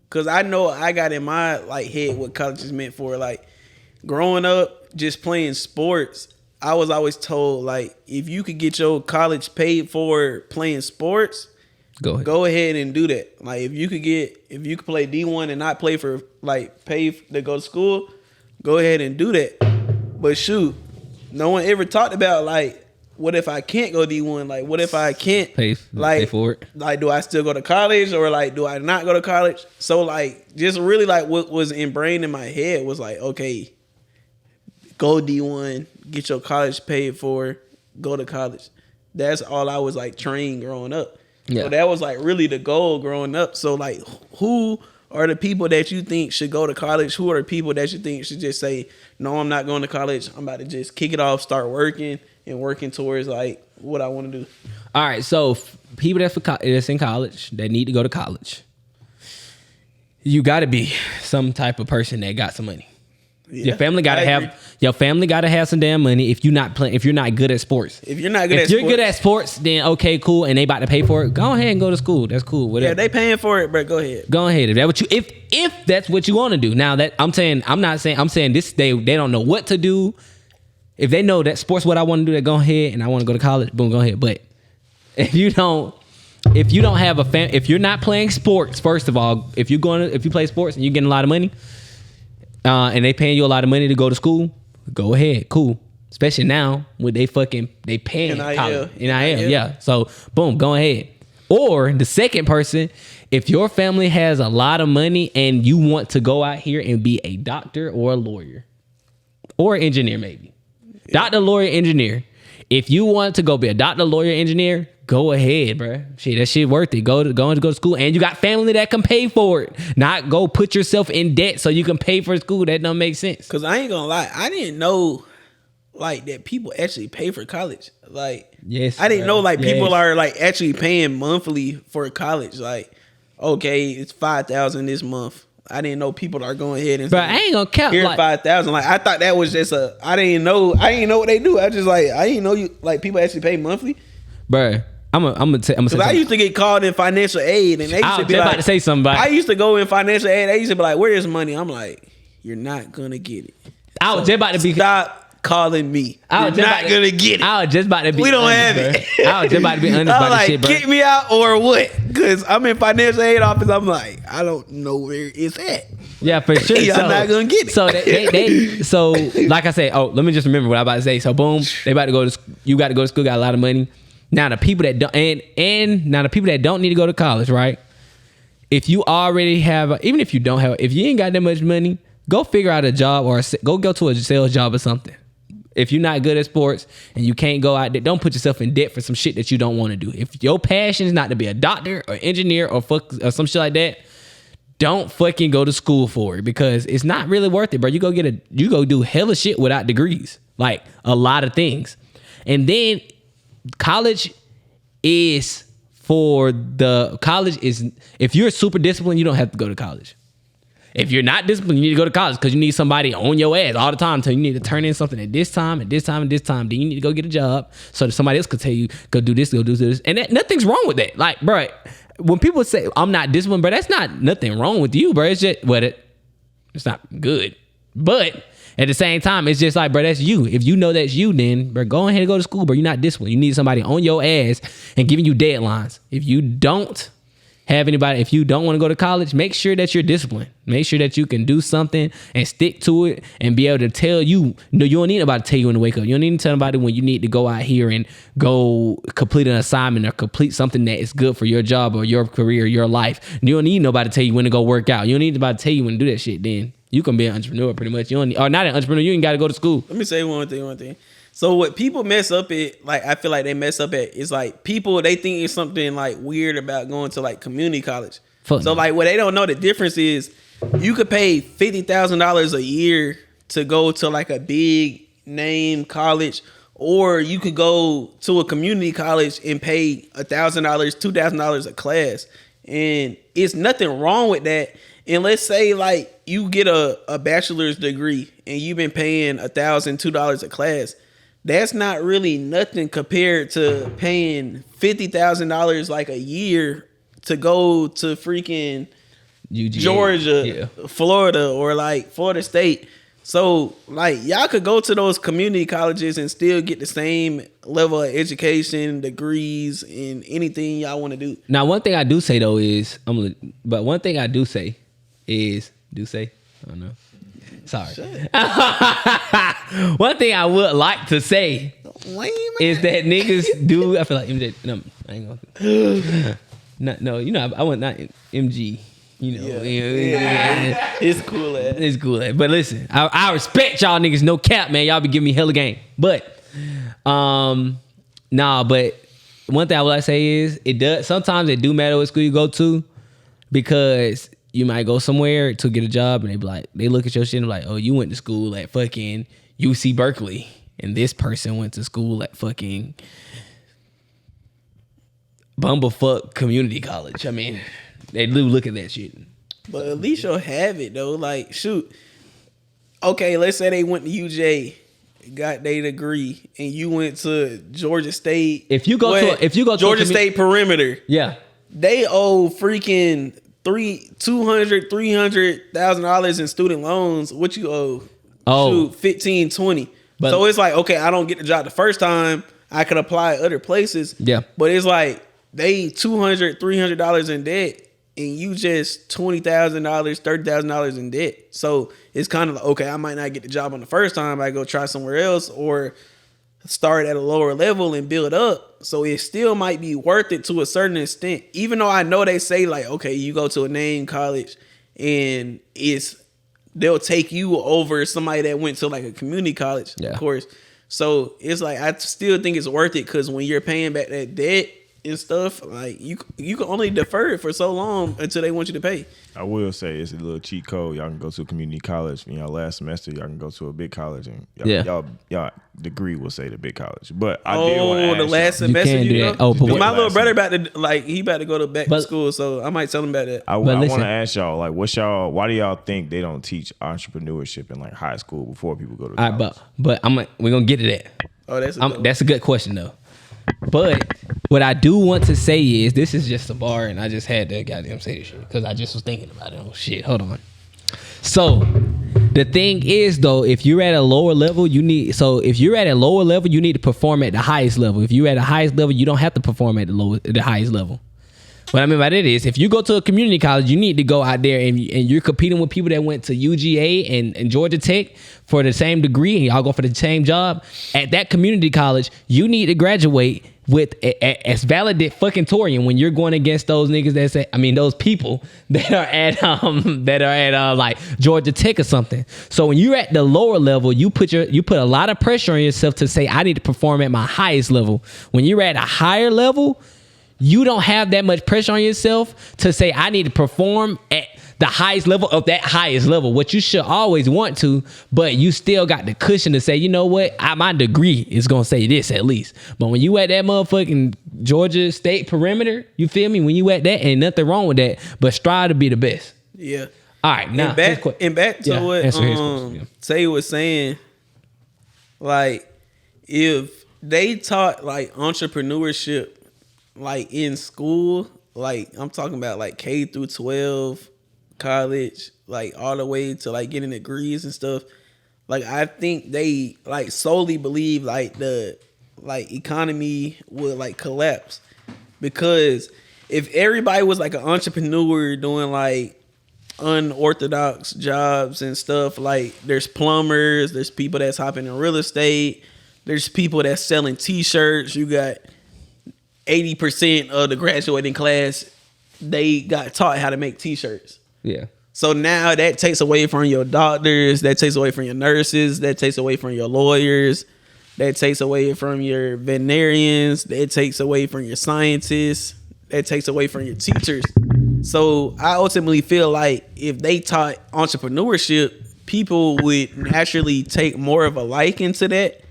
Cause I know I got in my head what college is meant for. Like growing up, just playing sports, I was always told like if you could get your college paid for playing sports, go ahead and do that. Like if you could play D1 and not play for pay to go to school, go ahead and do that. But shoot, no one ever talked about what if I can't go D1? Like, what if I can't pay for it? Like, do I still go to college or do I not go to college? So just really what was ingrained in my head was okay, go D1, get your college paid for, go to college. That's all I was trained growing up. Yeah. So that was really the goal growing up. So who are the people that you think should go to college? Who are the people that you think should just say, no, I'm not going to college. I'm about to just kick it off, start working towards what I want to do. All right, so people that's in college that need to go to college, you got to be some type of person that got some money. Yeah, your family got to have some damn money. If you're not good at sports, if you're good at sports, then okay, cool, and they about to pay for it. Go ahead and go to school. That's cool. Whatever. Yeah, they paying for it, but go ahead. Go ahead if that's what you want to do. Now that I'm saying this they don't know what to do. If they know that sports what I want to do, they go ahead and I want to go to college, boom, go ahead. But if you don't have if you're not playing sports, first of all, if you play sports and you're getting a lot of money, and they paying you a lot of money to go to school, go ahead, cool. Especially now when they paying NIL. college. NIL, yeah. So boom, go ahead. Or the second person, if your family has a lot of money and you want to go out here and be a doctor or a lawyer or engineer, maybe. Yeah. Doctor, lawyer, engineer. If you want to go be a doctor, lawyer, engineer, go ahead, bro. Shit, that shit worth it. Go to school, and you got family that can pay for it. Not go put yourself in debt so you can pay for school. That don't make sense. Cause I ain't gonna lie, I didn't know like that people actually pay for college. Like, yes, I didn't know like yes. people are like actually paying monthly for college. Like, okay, it's $5,000 this month. I didn't know people are going ahead and. But I ain't gonna count. Here's like, $5,000. Like, I thought that was just I didn't know what they do. I just like I didn't know you like people actually pay monthly. Bro, I'm gonna say. Cause I used to get called in financial aid, and they used to be like, about to say something. I used to go in financial aid. They used to be like, "Where is money?" I'm like, "You're not gonna get it." I was just about to be. Stop calling me. You're not gonna get it. I was just about to be. We don't honest, have bro. it. I was just about to be honest I'm about like, this shit, bro. kick me out or what? Because I'm in financial aid office. I'm like, I don't know where it's at. Yeah, for sure. Y'all not gonna get it. So so like I said, let me just remember what I was about to say. So boom, they about to go to. You got to go to school. Got a lot of money. Now the people that don't and now the people that don't need to go to college, right? If you already have, even if you don't have, if you ain't got that much money, go figure out a job or go to a sales job or something. If you're not good at sports and you can't go out there, don't put yourself in debt for some shit that you don't want to do. If your passion is not to be a doctor or engineer or some shit like that, don't fucking go to school for it because it's not really worth it, bro. You go do hella shit without degrees, like a lot of things, and then college is if you're super disciplined, you don't have to go to college. If you're not disciplined, you need to go to college because you need somebody on your ass all the time. So you need to turn in something at this time, at this time, at this time. Then you need to go get a job so that somebody else could tell you, go do this, go do this. And nothing's wrong with that. Like, bro, when people say I'm not disciplined, bro, that's not nothing wrong with you, bro. It's just, it's not good. But at the same time, it's just like, bro, that's you. If you know that's you, then, bro, go ahead and go to school, bro. You're not disciplined. You need somebody on your ass and giving you deadlines. If you don't want to go to college, make sure that you're disciplined. Make sure that you can do something and stick to it and be able to tell you. No, you don't need nobody to tell you when to wake up. You don't need to tell nobody when you need to go out here and go complete an assignment or complete something that is good for your job or your career, your life. You don't need nobody to tell you when to go work out. You don't need nobody to tell you when to do that shit. Then you can be an entrepreneur pretty much. Or not an entrepreneur. You ain't got to go to school. Let me say one thing. So what people mess up at, like, I feel like they mess up at is like people, they think it's something like weird about going to like community college. So like what they don't know the difference is you could pay $50,000 a year to go to like a big name college, or you could go to a community college and pay $1,000, $2,000 a class. And it's nothing wrong with that. And let's say like you get a bachelor's degree and you've been paying $1,002 a class. That's not really nothing compared to paying $50,000 like a year to go to freaking UGA, Georgia, Florida, or like Florida State. So like y'all could go to those community colleges and still get the same level of education, degrees, and anything y'all want to do. Now, one thing I do say though is, I don't know. Sorry. One thing I would like to say is that niggas do. I feel like MJ. No, I ain't gonna. No, you know, I want not MG. You know, yeah. It's cool. It's cool. But listen, I respect y'all niggas. No cap, man. Y'all be giving me hella game. But, But one thing I would like to say is it does. Sometimes it do matter what school you go to, because you might go somewhere to get a job and they look at your shit and like, oh, you went to school at fucking UC Berkeley, and this person went to school at fucking bumblefuck community college. I mean, they do look at that shit. But at least you'll have it though. Like, shoot. Okay, let's say they went to UJ, got their degree, and you went to Georgia State. If you go to Georgia State perimeter, yeah, they owe freaking $300,000 in student loans. What you owe? Shoot, 15, 20. But, so it's like, okay, I don't get the job the first time. I could apply other places. Yeah. But it's like they $200, $300 in debt, and you just $20,000, $30,000 in debt. So it's kind of like, okay, I might not get the job on the first time. I go try somewhere else or start at a lower level and build up. So it still might be worth it to a certain extent. Even though I know they say like, okay, you go to a name college and they'll take you over somebody that went to like a community college, of course. So it's like, I still think it's worth it because when you're paying back that debt and stuff, like you can only defer it for so long until they want you to pay. I will say it's a little cheat code. Y'all can go to a community college. Last semester y'all can go to a big college, and y'all degree will say the big college. But I did want to ask the last semester you know. Oh, but my little brother he about to go back to school, so I might tell him about that. I want to ask y'all, like, why do y'all think they don't teach entrepreneurship in like high school before people go to college? All right, but we're gonna get to that. Oh, that's a good question though. But what I do want to say is, this is just a bar, and I just had to goddamn say this shit because I just was thinking about it. Oh shit, hold on. So the thing is though, if you're at a lower level, you need to perform at the highest level. If you're at the highest level, you don't have to perform at the highest level. What I mean by that is, if you go to a community college, you need to go out there and you're competing with people that went to UGA and Georgia Tech for the same degree, and y'all go for the same job. At that community college, you need to graduate with as valedictorian when you're going against those niggas those people that are at like Georgia Tech or something. So when you're at the lower level, you put a lot of pressure on yourself to say, I need to perform at my highest level. When you're at a higher level, you don't have that much pressure on yourself to say, I need to perform at the highest level of that highest level, what you should always want to, but you still got the cushion to say, you know what, my degree is going to say this at least. But when you at that motherfucking Georgia State perimeter, you feel me? When you at that, ain't nothing wrong with that, but strive to be the best. Yeah. All right, now. And back to what Tay was saying, like, if they taught, like, entrepreneurship, like, in school, like, I'm talking about, like, K through 12, college, like, all the way to, like, getting degrees and stuff, like, I think they, like, solely believe, like, the, like, economy would, like, collapse. Because if everybody was, like, an entrepreneur doing, like, unorthodox jobs and stuff, like, there's plumbers, there's people that's hopping in real estate, there's people that's selling t-shirts, you got 80% of the graduating class, they got taught how to make t-shirts. Yeah. So now that takes away from your doctors, that takes away from your nurses, that takes away from your lawyers, that takes away from your veterinarians, that takes away from your scientists, that takes away from your teachers. So I ultimately feel like if they taught entrepreneurship, people would naturally take more of a liking to that.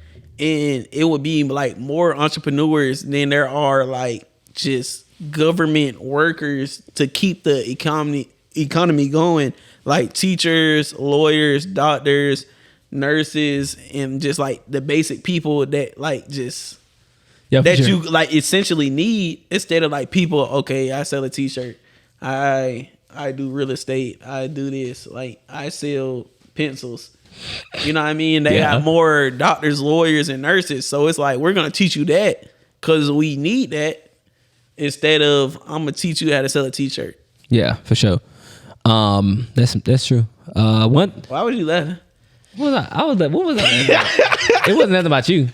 And it would be like more entrepreneurs than there are like just government workers to keep the economy going, like teachers, lawyers, doctors, nurses, and just like the basic people that like just you like essentially need, instead of like people, okay, I sell a t-shirt, I do real estate, I do this, like I sell pencils. You know what I mean? They got more doctors, lawyers, and nurses. So it's like, we're going to teach you that because we need that, instead of I'm going to teach you how to sell a t-shirt. Yeah, for sure. That's true. Why would you laugh? What was that? It wasn't nothing about you.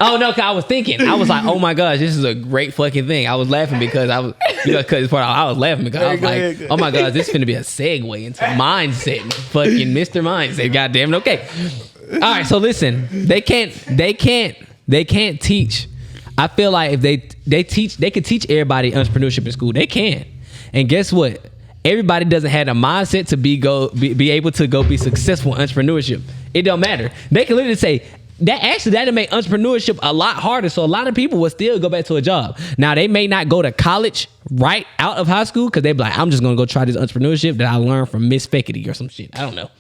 Oh no, cause I was thinking. I was like, oh my gosh, this is a great fucking thing. I was laughing because I was laughing because I was like, oh my gosh, this is finna be a segue into mindset, fucking Mr. Mindset. Goddamn it. Okay. All right. So listen, they can't teach. I feel like if they could teach everybody entrepreneurship in school. They can. And guess what? Everybody doesn't have a mindset to be able to go be successful in entrepreneurship. It don't matter. They can literally say that'll make entrepreneurship a lot harder. So a lot of people will still go back to a job. Now they may not go to college right out of high school because they be like, I'm just gonna go try this entrepreneurship that I learned from Miss Feckety or some shit. I don't know.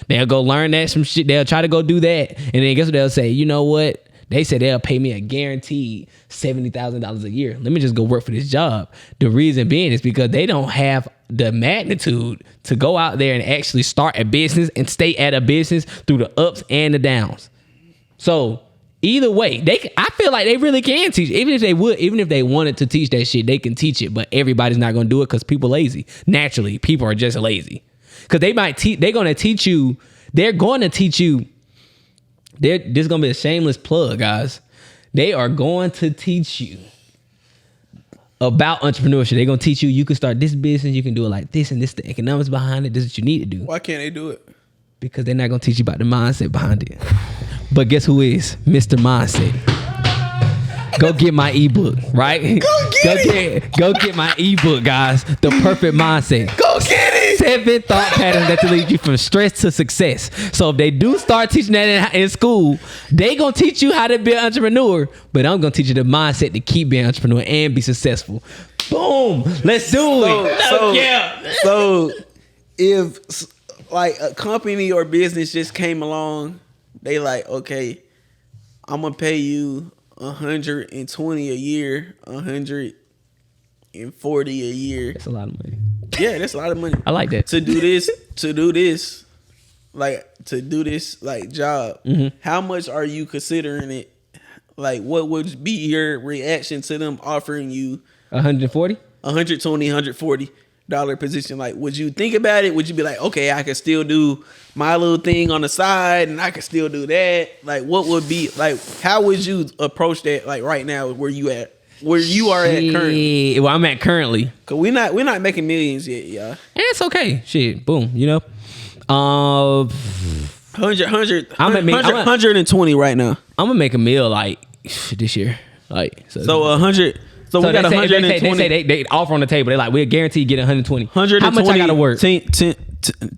They'll go learn that some shit. They'll try to go do that, and then guess what they'll say? You know what? They said they'll pay me a guaranteed $70,000 a year. Let me just go work for this job. The reason being is because they don't have the magnitude to go out there and actually start a business and stay at a business through the ups and the downs. So Either way, I feel like they really can teach. Even if they wanted to teach that shit, they can teach it. But everybody's not gonna do it because people lazy. Naturally, people are just lazy. Because they're gonna teach you. They're going to teach you. This is gonna be a shameless plug, guys. They are going to teach you about entrepreneurship. They're gonna teach you. You can start this business. You can do it like this, and this the economics behind it. This is what you need to do. Why can't they do it? Because they're not gonna teach you about the mindset behind it. But guess who is Mr. Mindset? Go get my ebook, right? Go get my ebook, guys. The Perfect Mindset. Go get it. 7 thought patterns that will lead you from stress to success. So if they do start teaching that in school, they gonna teach you how to be an entrepreneur. But I'm gonna teach you the mindset to keep being an entrepreneur and be successful. Boom. Let's do it. So if like a company or business just came along, they like, okay, I'm gonna pay you $120 a year, $140 a year. That's a lot of money. Yeah, that's a lot of money. I like that. To do this like job. Mm-hmm. How much are you considering it? Like, what would be your reaction to them offering you $140? $120, $140 position? Like, would you think about it? Would you be like, okay, I can still do my little thing on the side and I can still do that? Like, what would be like, how would you approach that? Like right now, where you are at currently? Well, I'm at currently. Cause we're not making millions yet, y'all. And it's okay. Shit. Boom. You know. 120 right now. I'm gonna make a meal like this year. Like so 100. So we got 120. They say they offer on the table. They like, we'll guarantee you get 120. 120. How much I gotta work?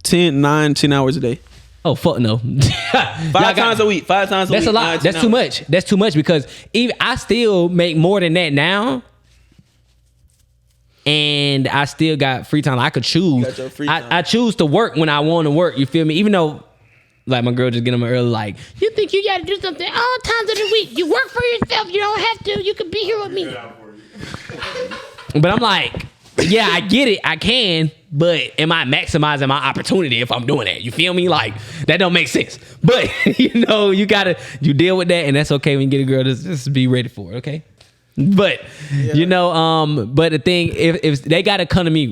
10 hours a day. Oh fuck no. 5 times a week. 5 times a week. That's a lot. That's too much. That's too much because even I still make more than that now. And I still got free time. I could choose. You got your free time. I choose to work when I want to work. You feel me? Even though, like, my girl just get on me early, like, you think you got to do something all times of the week. You work for yourself. You don't have to. You can be here with me. But I'm like, yeah, I get it. I can. But am I maximizing my opportunity if I'm doing that? You feel me? Like, that don't make sense. But, you deal with that. And that's okay when you get a girl. Just be ready for it, okay? But but the thing, if they gotta come to me,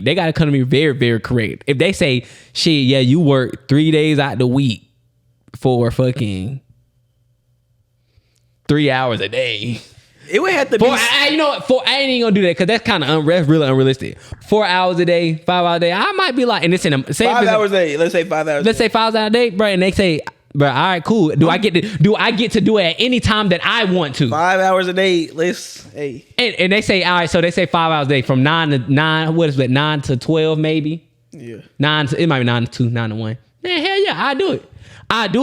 very, very correct. If they say, shit, yeah, you work 3 days out the week for fucking 3 hours a day. It would have to be. I ain't even gonna do that because that's kind of really unrealistic. 4 hours a day, 5 hours a day. I might be like, and it's in a 5 hours a day. Let's say 5 hours. Let's say 5 hours a day, bro. And they say, bro, all right, cool. Do I get to do it at any time that I want to? 5 hours a day. And they say, all right, so they say 5 hours a day from 9 to 9. What is it? 9 to 12, maybe. Yeah. It might be 9 to 2, 9 to 1. Man, hell yeah, I do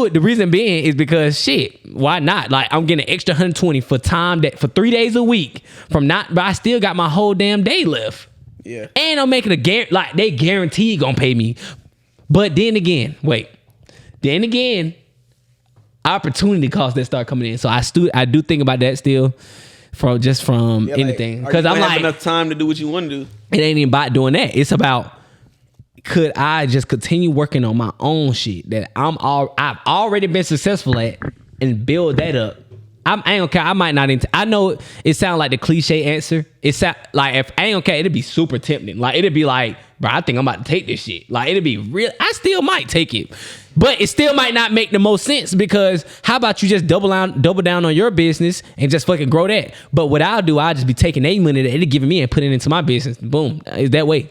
it. The reason being is because shit, why not? Like, I'm getting an extra 120 for 3 days a week but I still got my whole damn day left. Yeah. And I'm making they guaranteed gonna pay me. But then again, opportunity costs that start coming in. So I do think about that still from anything. Because I'm like, enough time to do what you want to do. It ain't even about doing that. It's about, could I just continue working on my own shit that I've already been successful at and build that up? I ain't gonna care. I might not. I know it sounds like the cliche answer. It sound like, if I ain't gonna care, it'd be super tempting. Like, it'd be like, bro, I think I'm about to take this shit. Like, it'd be real. I still might take it, but it still might not make the most sense because how about you just double down on your business and just fucking grow that? But what I'll do, I'll just be taking their money that they're giving me and putting it into my business. Boom. It's that way.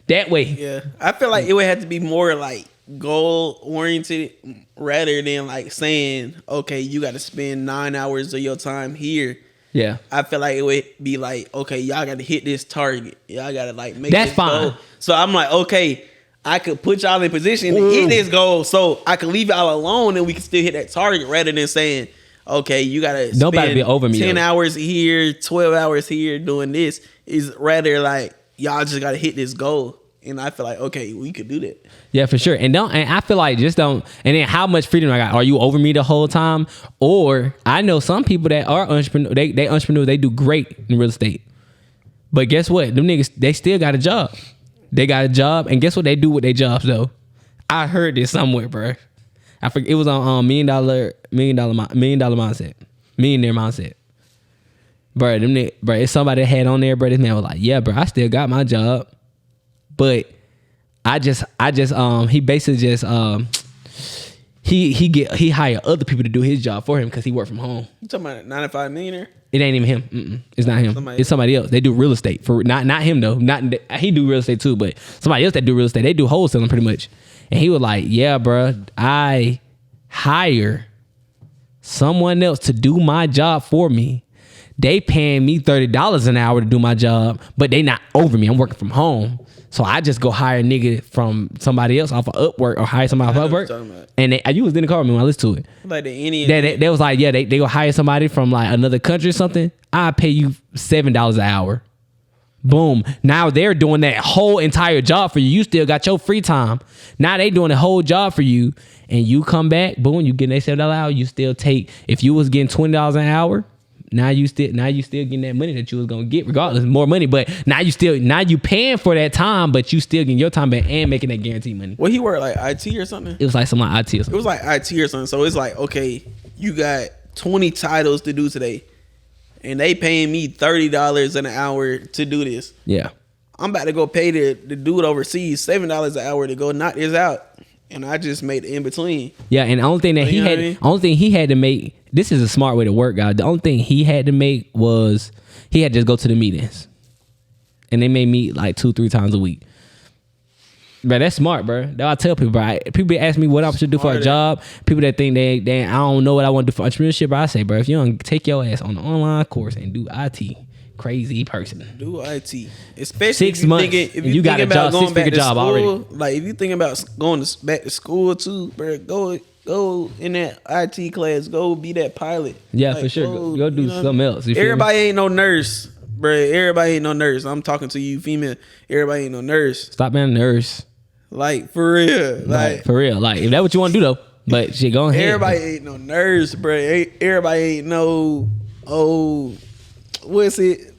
Yeah, I feel like it would have to be more like goal oriented rather than like saying, okay, you got to spend 9 hours of your time here. Yeah, I feel like it would be like, okay, y'all got to hit this target. Y'all got to like make that's this fine. goal. So I'm like, okay, I could put y'all in position to hit this goal, so I could leave y'all alone and we can still hit that target rather than saying, okay, you got to spend be over me 10 though. hours here, 12 hours here doing this. Is rather like, y'all just got to hit this goal. And I feel like, okay, we could do that. Yeah, for sure. And I feel like just don't. And then how much freedom I got? Are you over me the whole time? Or I know some people that are entrepreneurs. They entrepreneurs. They do great in real estate. But guess what? Them niggas, they still got a job. They got a job, and guess what they do with their jobs though? I heard this somewhere, bro. I forget. It was on millionaire mindset. Bro, it's somebody that had on there, bro. This man was like, yeah, bro, I still got my job. But he basically just he hired other people to do his job for him because he worked from home. You talking about 95 millionaire? It ain't even him. Mm-mm. It's not him. It's somebody else. They do real estate for not him though. He do real estate too, but somebody else that do real estate. They do wholesaling pretty much. And he was like, yeah, bro, I hire someone else to do my job for me. They paying me $30 an hour to do my job, but they not over me. I'm working from home. So I just go hire a nigga from somebody else off of Upwork or hire somebody off of Upwork. And you was in the car with me when I listened to it. Like the Indian. They was like, yeah, they go hire somebody from like another country or something. I pay you $7 an hour. Boom. Now they're doing that whole entire job for you. You still got your free time. Now they doing the whole job for you. And you come back, boom, you getting that $7 an hour. You still take, if you was getting $20 an hour, now you still getting that money that you was gonna get, regardless, more money. But now you paying for that time, but you still getting your time back and making that guaranteed money. Well, he worked like IT or something. It was like something like IT or something. It was like IT or something. So it's like, okay, you got 20 titles to do today, and they paying me $30 an hour to do this. Yeah, I'm about to go pay the dude overseas $7 an hour to go knock this out, and I just made the in between. Yeah, and the only thing that he had to make. This is a smart way to work, guys. The only thing he had to make was he had to just go to the meetings. And they may meet like 2-3 times a week. Bro, that's smart, bro. That I tell people, bro. People ask me what I should do for a job. People that think they I don't know what I want to do for entrepreneurship, bro. I say, bro, if you don't take your ass on the online course and do IT, crazy person. Do IT. Especially 6 months. If you got a job, 6-figure job school, already. Like if you think about going back to school too, bro, go in that IT class. Go be that pilot. Yeah, like, for sure. Go do something else. Everybody ain't no nurse, bro. Everybody ain't no nurse. I'm talking to you, female. Everybody ain't no nurse. Stop being a nurse. Like for real. Like for real. Like if that's what you want to do though. But shit, go ahead. Everybody ain't no nurse, bro. Everybody ain't no what's it?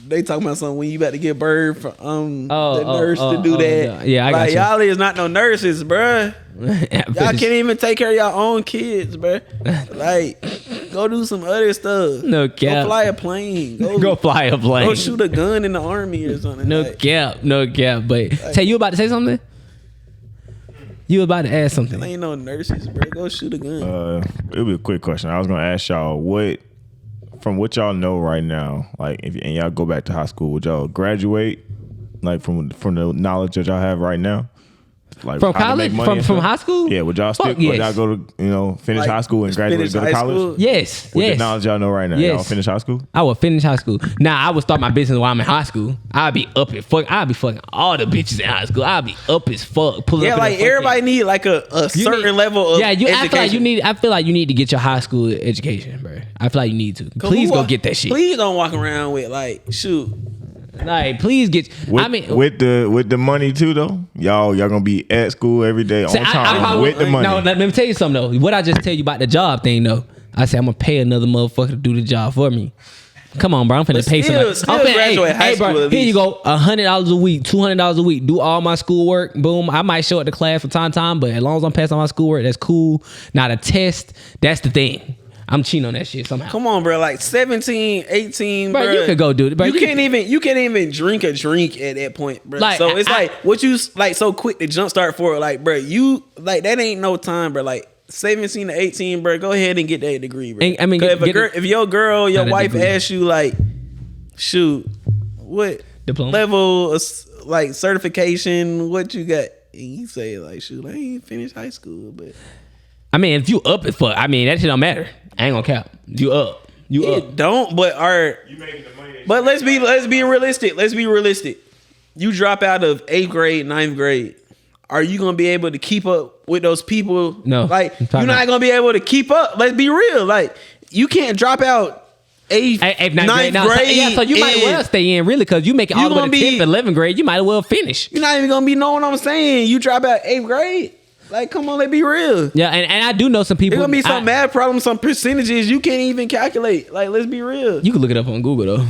They talking about something when you about to get birth from the nurse to do that. Yeah, I got like you. y'all is not no nurses, bruh. Y'all can't even take care of y'all own kids, bruh. Like, go do some other stuff. No cap. Go fly a plane. Go fly a plane. Go shoot a gun in the army or something. No cap. But Tay, you about to say something? You about to ask something? Ain't no nurses, bruh. Go shoot a gun. It'll be a quick question. I was gonna ask y'all from what y'all know right now, like and y'all go back to high school, would y'all graduate like from the knowledge that y'all have right now? Like from college, from high school? Yeah, would y'all still would y'all go to finish high school and graduate and go to college? School? Yes. With the knowledge y'all know right now, y'all finish high school? I would finish high school. Now I would start my business while I'm in high school. I'd be fucking all the bitches in high school. I'd be up as fuck. Like everybody need like a certain level of education. I feel like you need to get your high school education, bro. I feel like you need to. Please go get that shit. Please don't walk around with like shoot. Like, please get. With the money too, though. Y'all gonna be at school every day on time with the money. No, let me tell you something though. What I just tell you about the job thing though. I said I'm gonna pay another motherfucker to do the job for me. Come on, bro. I'm finna pay somebody. I'm finna graduate high school. Bro, here you go. $100 a week, $200 a week. Do all my schoolwork. Boom. I might show up to class from time to time, but as long as I'm passing my schoolwork, that's cool. Not a test. That's the thing. I'm cheating on that shit somehow. Come on, bro. Like 17, 18, bro. You could go do it. Bro, you can't even drink a drink at that point, bro. Like, so it's like what you like so quick to jumpstart for it. Like, bro, you like that ain't no time, bro. Like 17 to 18, bro. Go ahead and get that degree, bro. I mean, if your girl, your wife asks you like, shoot, what diploma level of like certification, what you got? And you say like, shoot, I ain't finished high school, but I mean, if you up as fuck, I mean that shit don't matter. I ain't gonna cap. You up. It don't, but but let's be realistic. Let's be realistic. You drop out of 8th grade, 9th grade. Are you gonna be able to keep up with those people? No. Like you're not gonna be able to keep up. Let's be real. Like you can't drop out 8th, 9th grade. Yeah, so you might as well stay in really because you make it all the way to 10th, 11th grade. You might as well finish. You're not even gonna be knowing what I'm saying. You drop out 8th grade. Like, come on, let's be real. Yeah, and I do know some people. There's gonna be some math problems, some percentages you can't even calculate. Like, let's be real. You can look it up on Google though.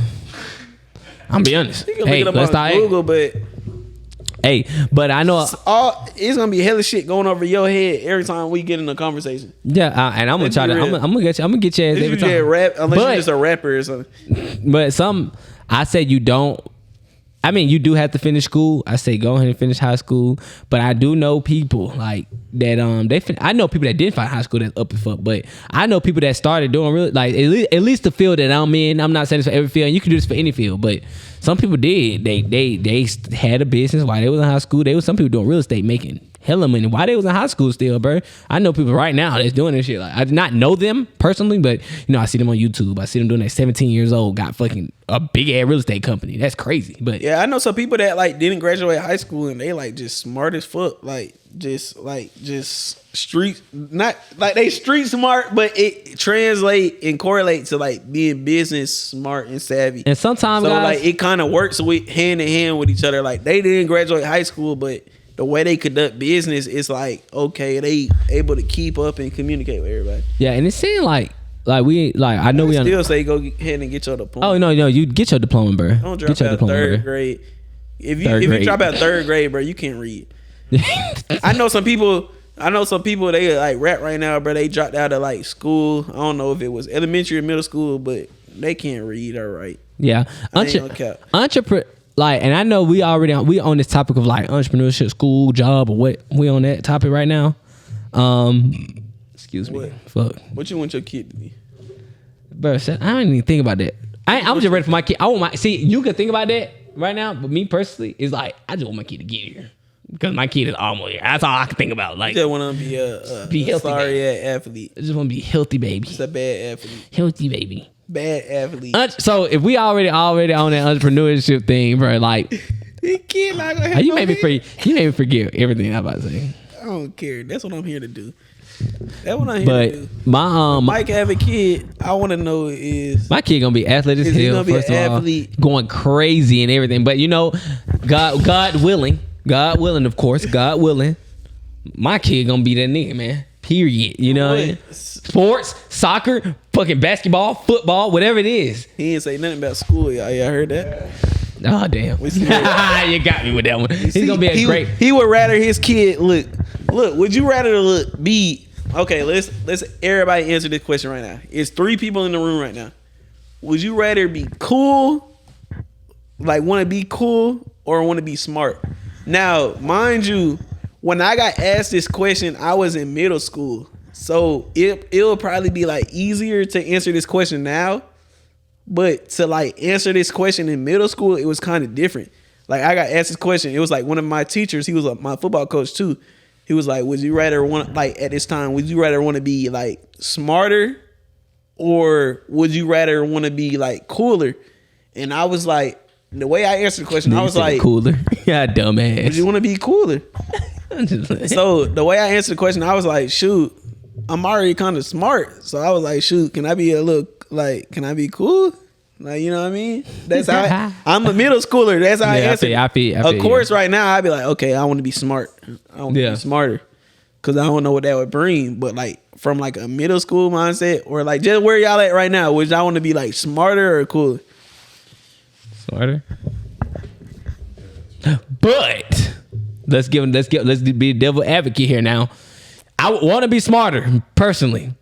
I'm be honest. You can look it up on Google, but Hey, but I know it's gonna be hella shit going over your head every time we get in a conversation. Yeah, and I'm gonna try to. I'm gonna get you. I'm gonna get your ass every time. Unless you're just a rapper or something. But I said you don't. I mean, you do have to finish school. I say go ahead and finish high school. But I do know people like that. I know people that didn't find high school that's up as fuck. But I know people that started doing really like at least the field that I'm in. I'm not saying this for every field. And you can do this for any field, but some people did. They had a business while they was in high school. Some people doing real estate making hella money while they was in high school still, bro. I know people right now that's doing this shit. Like I did not know them personally, but I see them on YouTube. I see them doing that. 17 years old, got fucking a big ass real estate company. That's crazy. But yeah, I know some people that like didn't graduate high school and they like just smart as fuck. Like just street, not like they street smart, but it translate and correlate to like being business smart and savvy. And sometimes so guys, like it kind of works with hand in hand with each other. Like they didn't graduate high school, but the way they conduct business is like, okay, they able to keep up and communicate with everybody. Yeah, and it seemed like we I know we still say go ahead and get your diploma. Oh no, you get your diploma, bro. Don't drop out third grade. If you drop out third grade, bro, you can't read. I know some people they like rap right now, bro. They dropped out of like school. I don't know if it was elementary or middle school, but they can't read or write. Yeah, entrepreneur. Like, and I know we on this topic of like entrepreneurship, school, job, or what we on that topic right now. Excuse me. Fuck. What you want your kid to be? Bro, I don't even think about that. I'm just ready for my kid. See, you can think about that right now, but me personally, it's like I just want my kid to get here because my kid is almost here. That's all I can think about. Like, you just want to be a healthy, sorry athlete. I just want to be a healthy baby. It's a bad athlete. Healthy baby. Bad athlete. So if we already on that entrepreneurship thing, bro, like kid not gonna have you made me forget everything I'm about to say. I don't care. That's what I'm here to do. That's what I'm here to do. My Mike have a kid. I want to know is my kid gonna be athletic as hell. First of all, going crazy and everything. But God willing, of course, God willing, my kid gonna be that nigga, man. Period. You know what I mean? Sports, soccer, fucking basketball, football, whatever it is. He didn't say nothing about school, y'all. Y'all heard that? Oh damn! You got me with that one. He's gonna be great. He would rather his kid look. Would you rather be okay? Let's everybody answer this question right now. It's 3 people in the room right now. Would you rather be cool, like want to be cool, or want to be smart? Now, mind you, when I got asked this question, I was in middle school. So it'll probably be like easier to answer this question now. But to like answer this question in middle school, it was kind of different. Like I got asked this question. It was like one of my teachers, he was my football coach too. He was like, would you rather want, like at this time, would you rather want to be like smarter or would you rather want to be like cooler? And I was like, the way I answered the question, I was like, cooler. Yeah, dumbass. Would you want to be cooler? So the way I answered the question, I was like, shoot, I'm already kind of smart. So I was like, shoot, can I be cool? Like, you know what I mean? That's how I'm a middle schooler. That's how I answer. Of course, right now I'd be like, okay, I want to be smart. I want to be smarter because I don't know what that would bring. But like from like a middle school mindset or like just where y'all at right now, would y'all want to be like smarter or cooler? Smarter. But let's be devil advocate here now. I want to be smarter personally.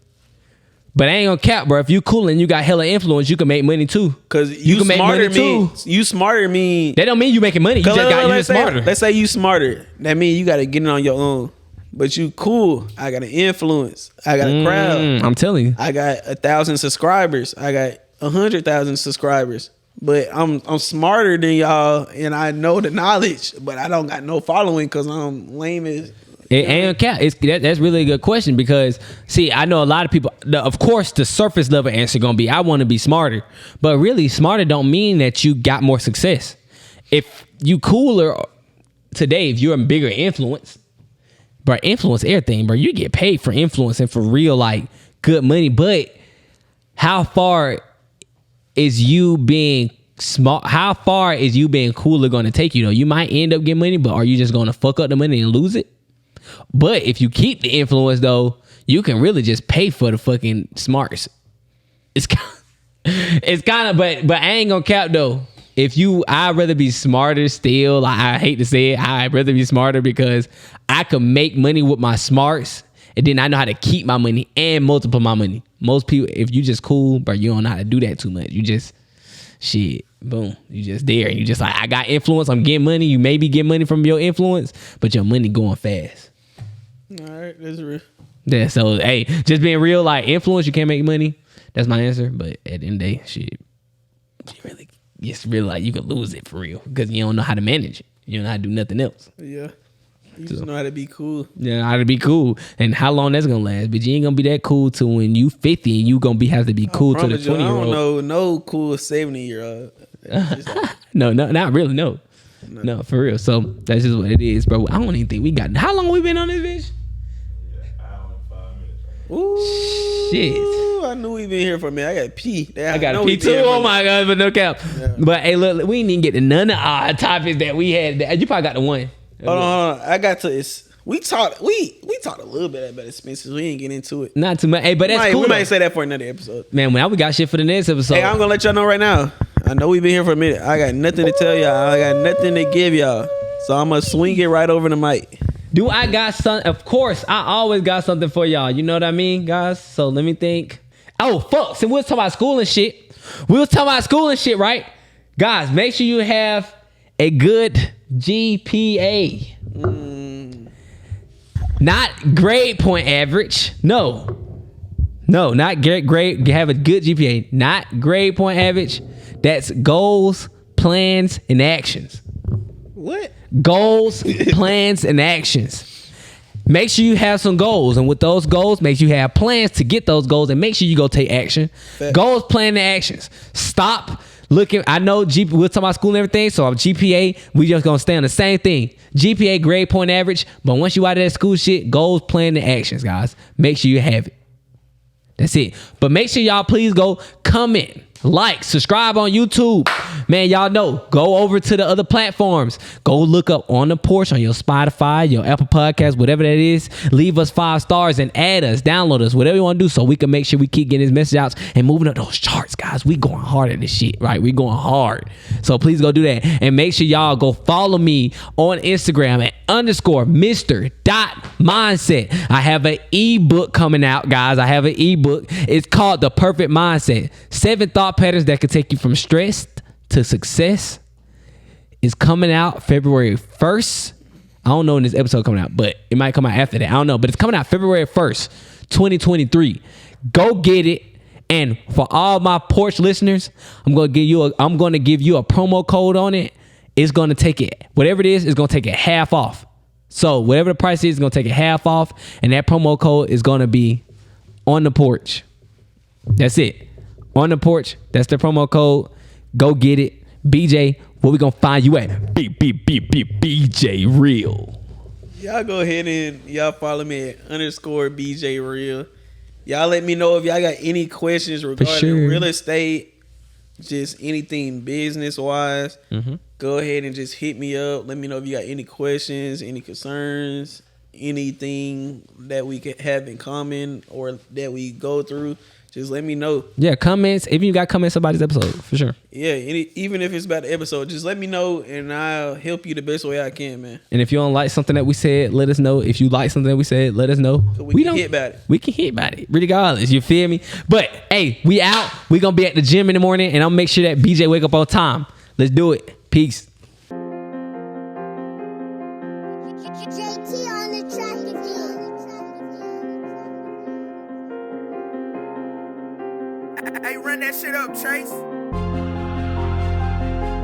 But I ain't gonna cap, bro. If you cool and you got hella influence, you can make money too. Cause you can make money too. You smarter mean that don't mean you making money. You just smarter. Let's say you smarter. That means you gotta get it on your own. But you cool. I got an influence. I got a crowd. I'm telling you. I got 1,000 subscribers. I got 100,000 subscribers. But I'm smarter than y'all, and I know the knowledge, but I don't got no following because I'm lame as. It ain't cap. That's really a good question because see, I know a lot of people. Of course, the surface level answer gonna be I want to be smarter, but really smarter don't mean that you got more success. If you cooler today, if you're a bigger influence, bro, influence everything, bro. You get paid for influence and for real like good money. But how far is you being smart? How far is you being cooler gonna take you though? You might end up getting money, but are you just gonna fuck up the money and lose it? But if you keep the influence though, you can really just pay for the fucking smarts. It's kind of, but I ain't gonna cap though. I'd rather be smarter still. Like, I hate to say it, I'd rather be smarter because I could make money with my smarts, and then I know how to keep my money and multiply my money. Most people, if you just cool, bro, you don't know how to do that too much. You just shit, boom, you just there. You just like, I got influence, I'm getting money. You maybe get money from your influence, but your money going fast. All right, that's real. Yeah, so hey, just being real, like influence, you can't make money. That's my answer. But at the end of the day, shit, it's really like you could lose it for real because you don't know how to manage it. You don't know how to do nothing else. Yeah. You just know how to be cool. Yeah, how to be cool. And how long that's gonna last. But you ain't gonna be that cool till when you 50 and you gonna have to be cool to the 20-year-old. I don't know no cool 70-year-old. No, not really, no. No, for real. So that's just what it is, bro. I don't even think we got. How long we been on this bitch? Hour and 5 minutes. Ooh, shit. I knew we been here for a minute. I got pee. I got a pee too. Oh my god, but no cap. Yeah. But hey, look, we didn't even get to none of our topics that we had. You probably got the one. Hold on. I got to. We talked a little bit about expenses. We ain't get into it. Not too much. Hey, but that's cool. We might say that for another episode. Man, when we got shit for the next episode. Hey, I'm gonna let y'all know right now. I know we been here for a minute. I got nothing to tell y'all. I got nothing to give y'all. So I'm gonna swing it right over the mic. Do I got something? Of course, I always got something for y'all. You know what I mean, guys? So let me think. Oh, fuck. So we was talking about school and shit. Right? Guys, make sure you have a good GPA. Not grade point average. No, not grade. Have a good GPA. Not grade point average. That's goals, plans, and actions. What? Goals, plans, and actions. Make sure you have some goals, and with those goals, make sure you have plans to get those goals, and make sure you go take action. Fact. Goals, plan, and actions. Stop looking. I know we're talking about school and everything, so our GPA, we just gonna stay on the same thing. GPA, grade point average, but once you out of that school shit, goals, plan, and actions, guys. Make sure you have it. That's it. But make sure y'all please go comment, like, subscribe on YouTube. Man, y'all know, go over to the other platforms. Go look up On The Porch on your Spotify, your Apple Podcasts, whatever that is. Leave us 5 stars and add us, download us, whatever you want to do so we can make sure we keep getting this message out and moving up those charts, guys. We going hard at this shit, right? We going hard. So please go do that. And make sure y'all go follow me on Instagram at _Mr.Mindset. I have an ebook coming out, guys. I have an ebook. It's called The Perfect Mindset. 7 thought patterns that can take you from stress to success. Is coming out February 1st. I don't know when this episode coming out, but it might come out after that. I don't know, but it's coming out February 1st, 2023. Go get it. And for all my porch listeners, I'm going to give you a promo code on it. It's going to take it, whatever it is, it's going to take it half off. So whatever the price is, it's going to take it half off, and that promo code is going to be On The Porch. That's it. On The Porch. That's the promo code. Go get it. BJ, where we gonna find you at? BJ Real. Y'all go ahead and y'all follow me at _BJ Real. Y'all let me know if y'all got any questions regarding real estate, just anything business wise. Go ahead and just hit me up. Let me know if you got any questions, any concerns, anything that we could have in common or that we go through. Just let me know. Yeah, comments. If you got comments about this episode, for sure. Yeah, even if it's about the episode, just let me know and I'll help you the best way I can, man. And if you don't like something that we said, let us know. If you like something that we said, let us know. So we can hit about it. We can hit about it, regardless. You feel me? But hey, we out. We gonna be at the gym in the morning, and I'll make sure that BJ wake up on time. Let's do it. Peace. Hey, run that shit up, Chase.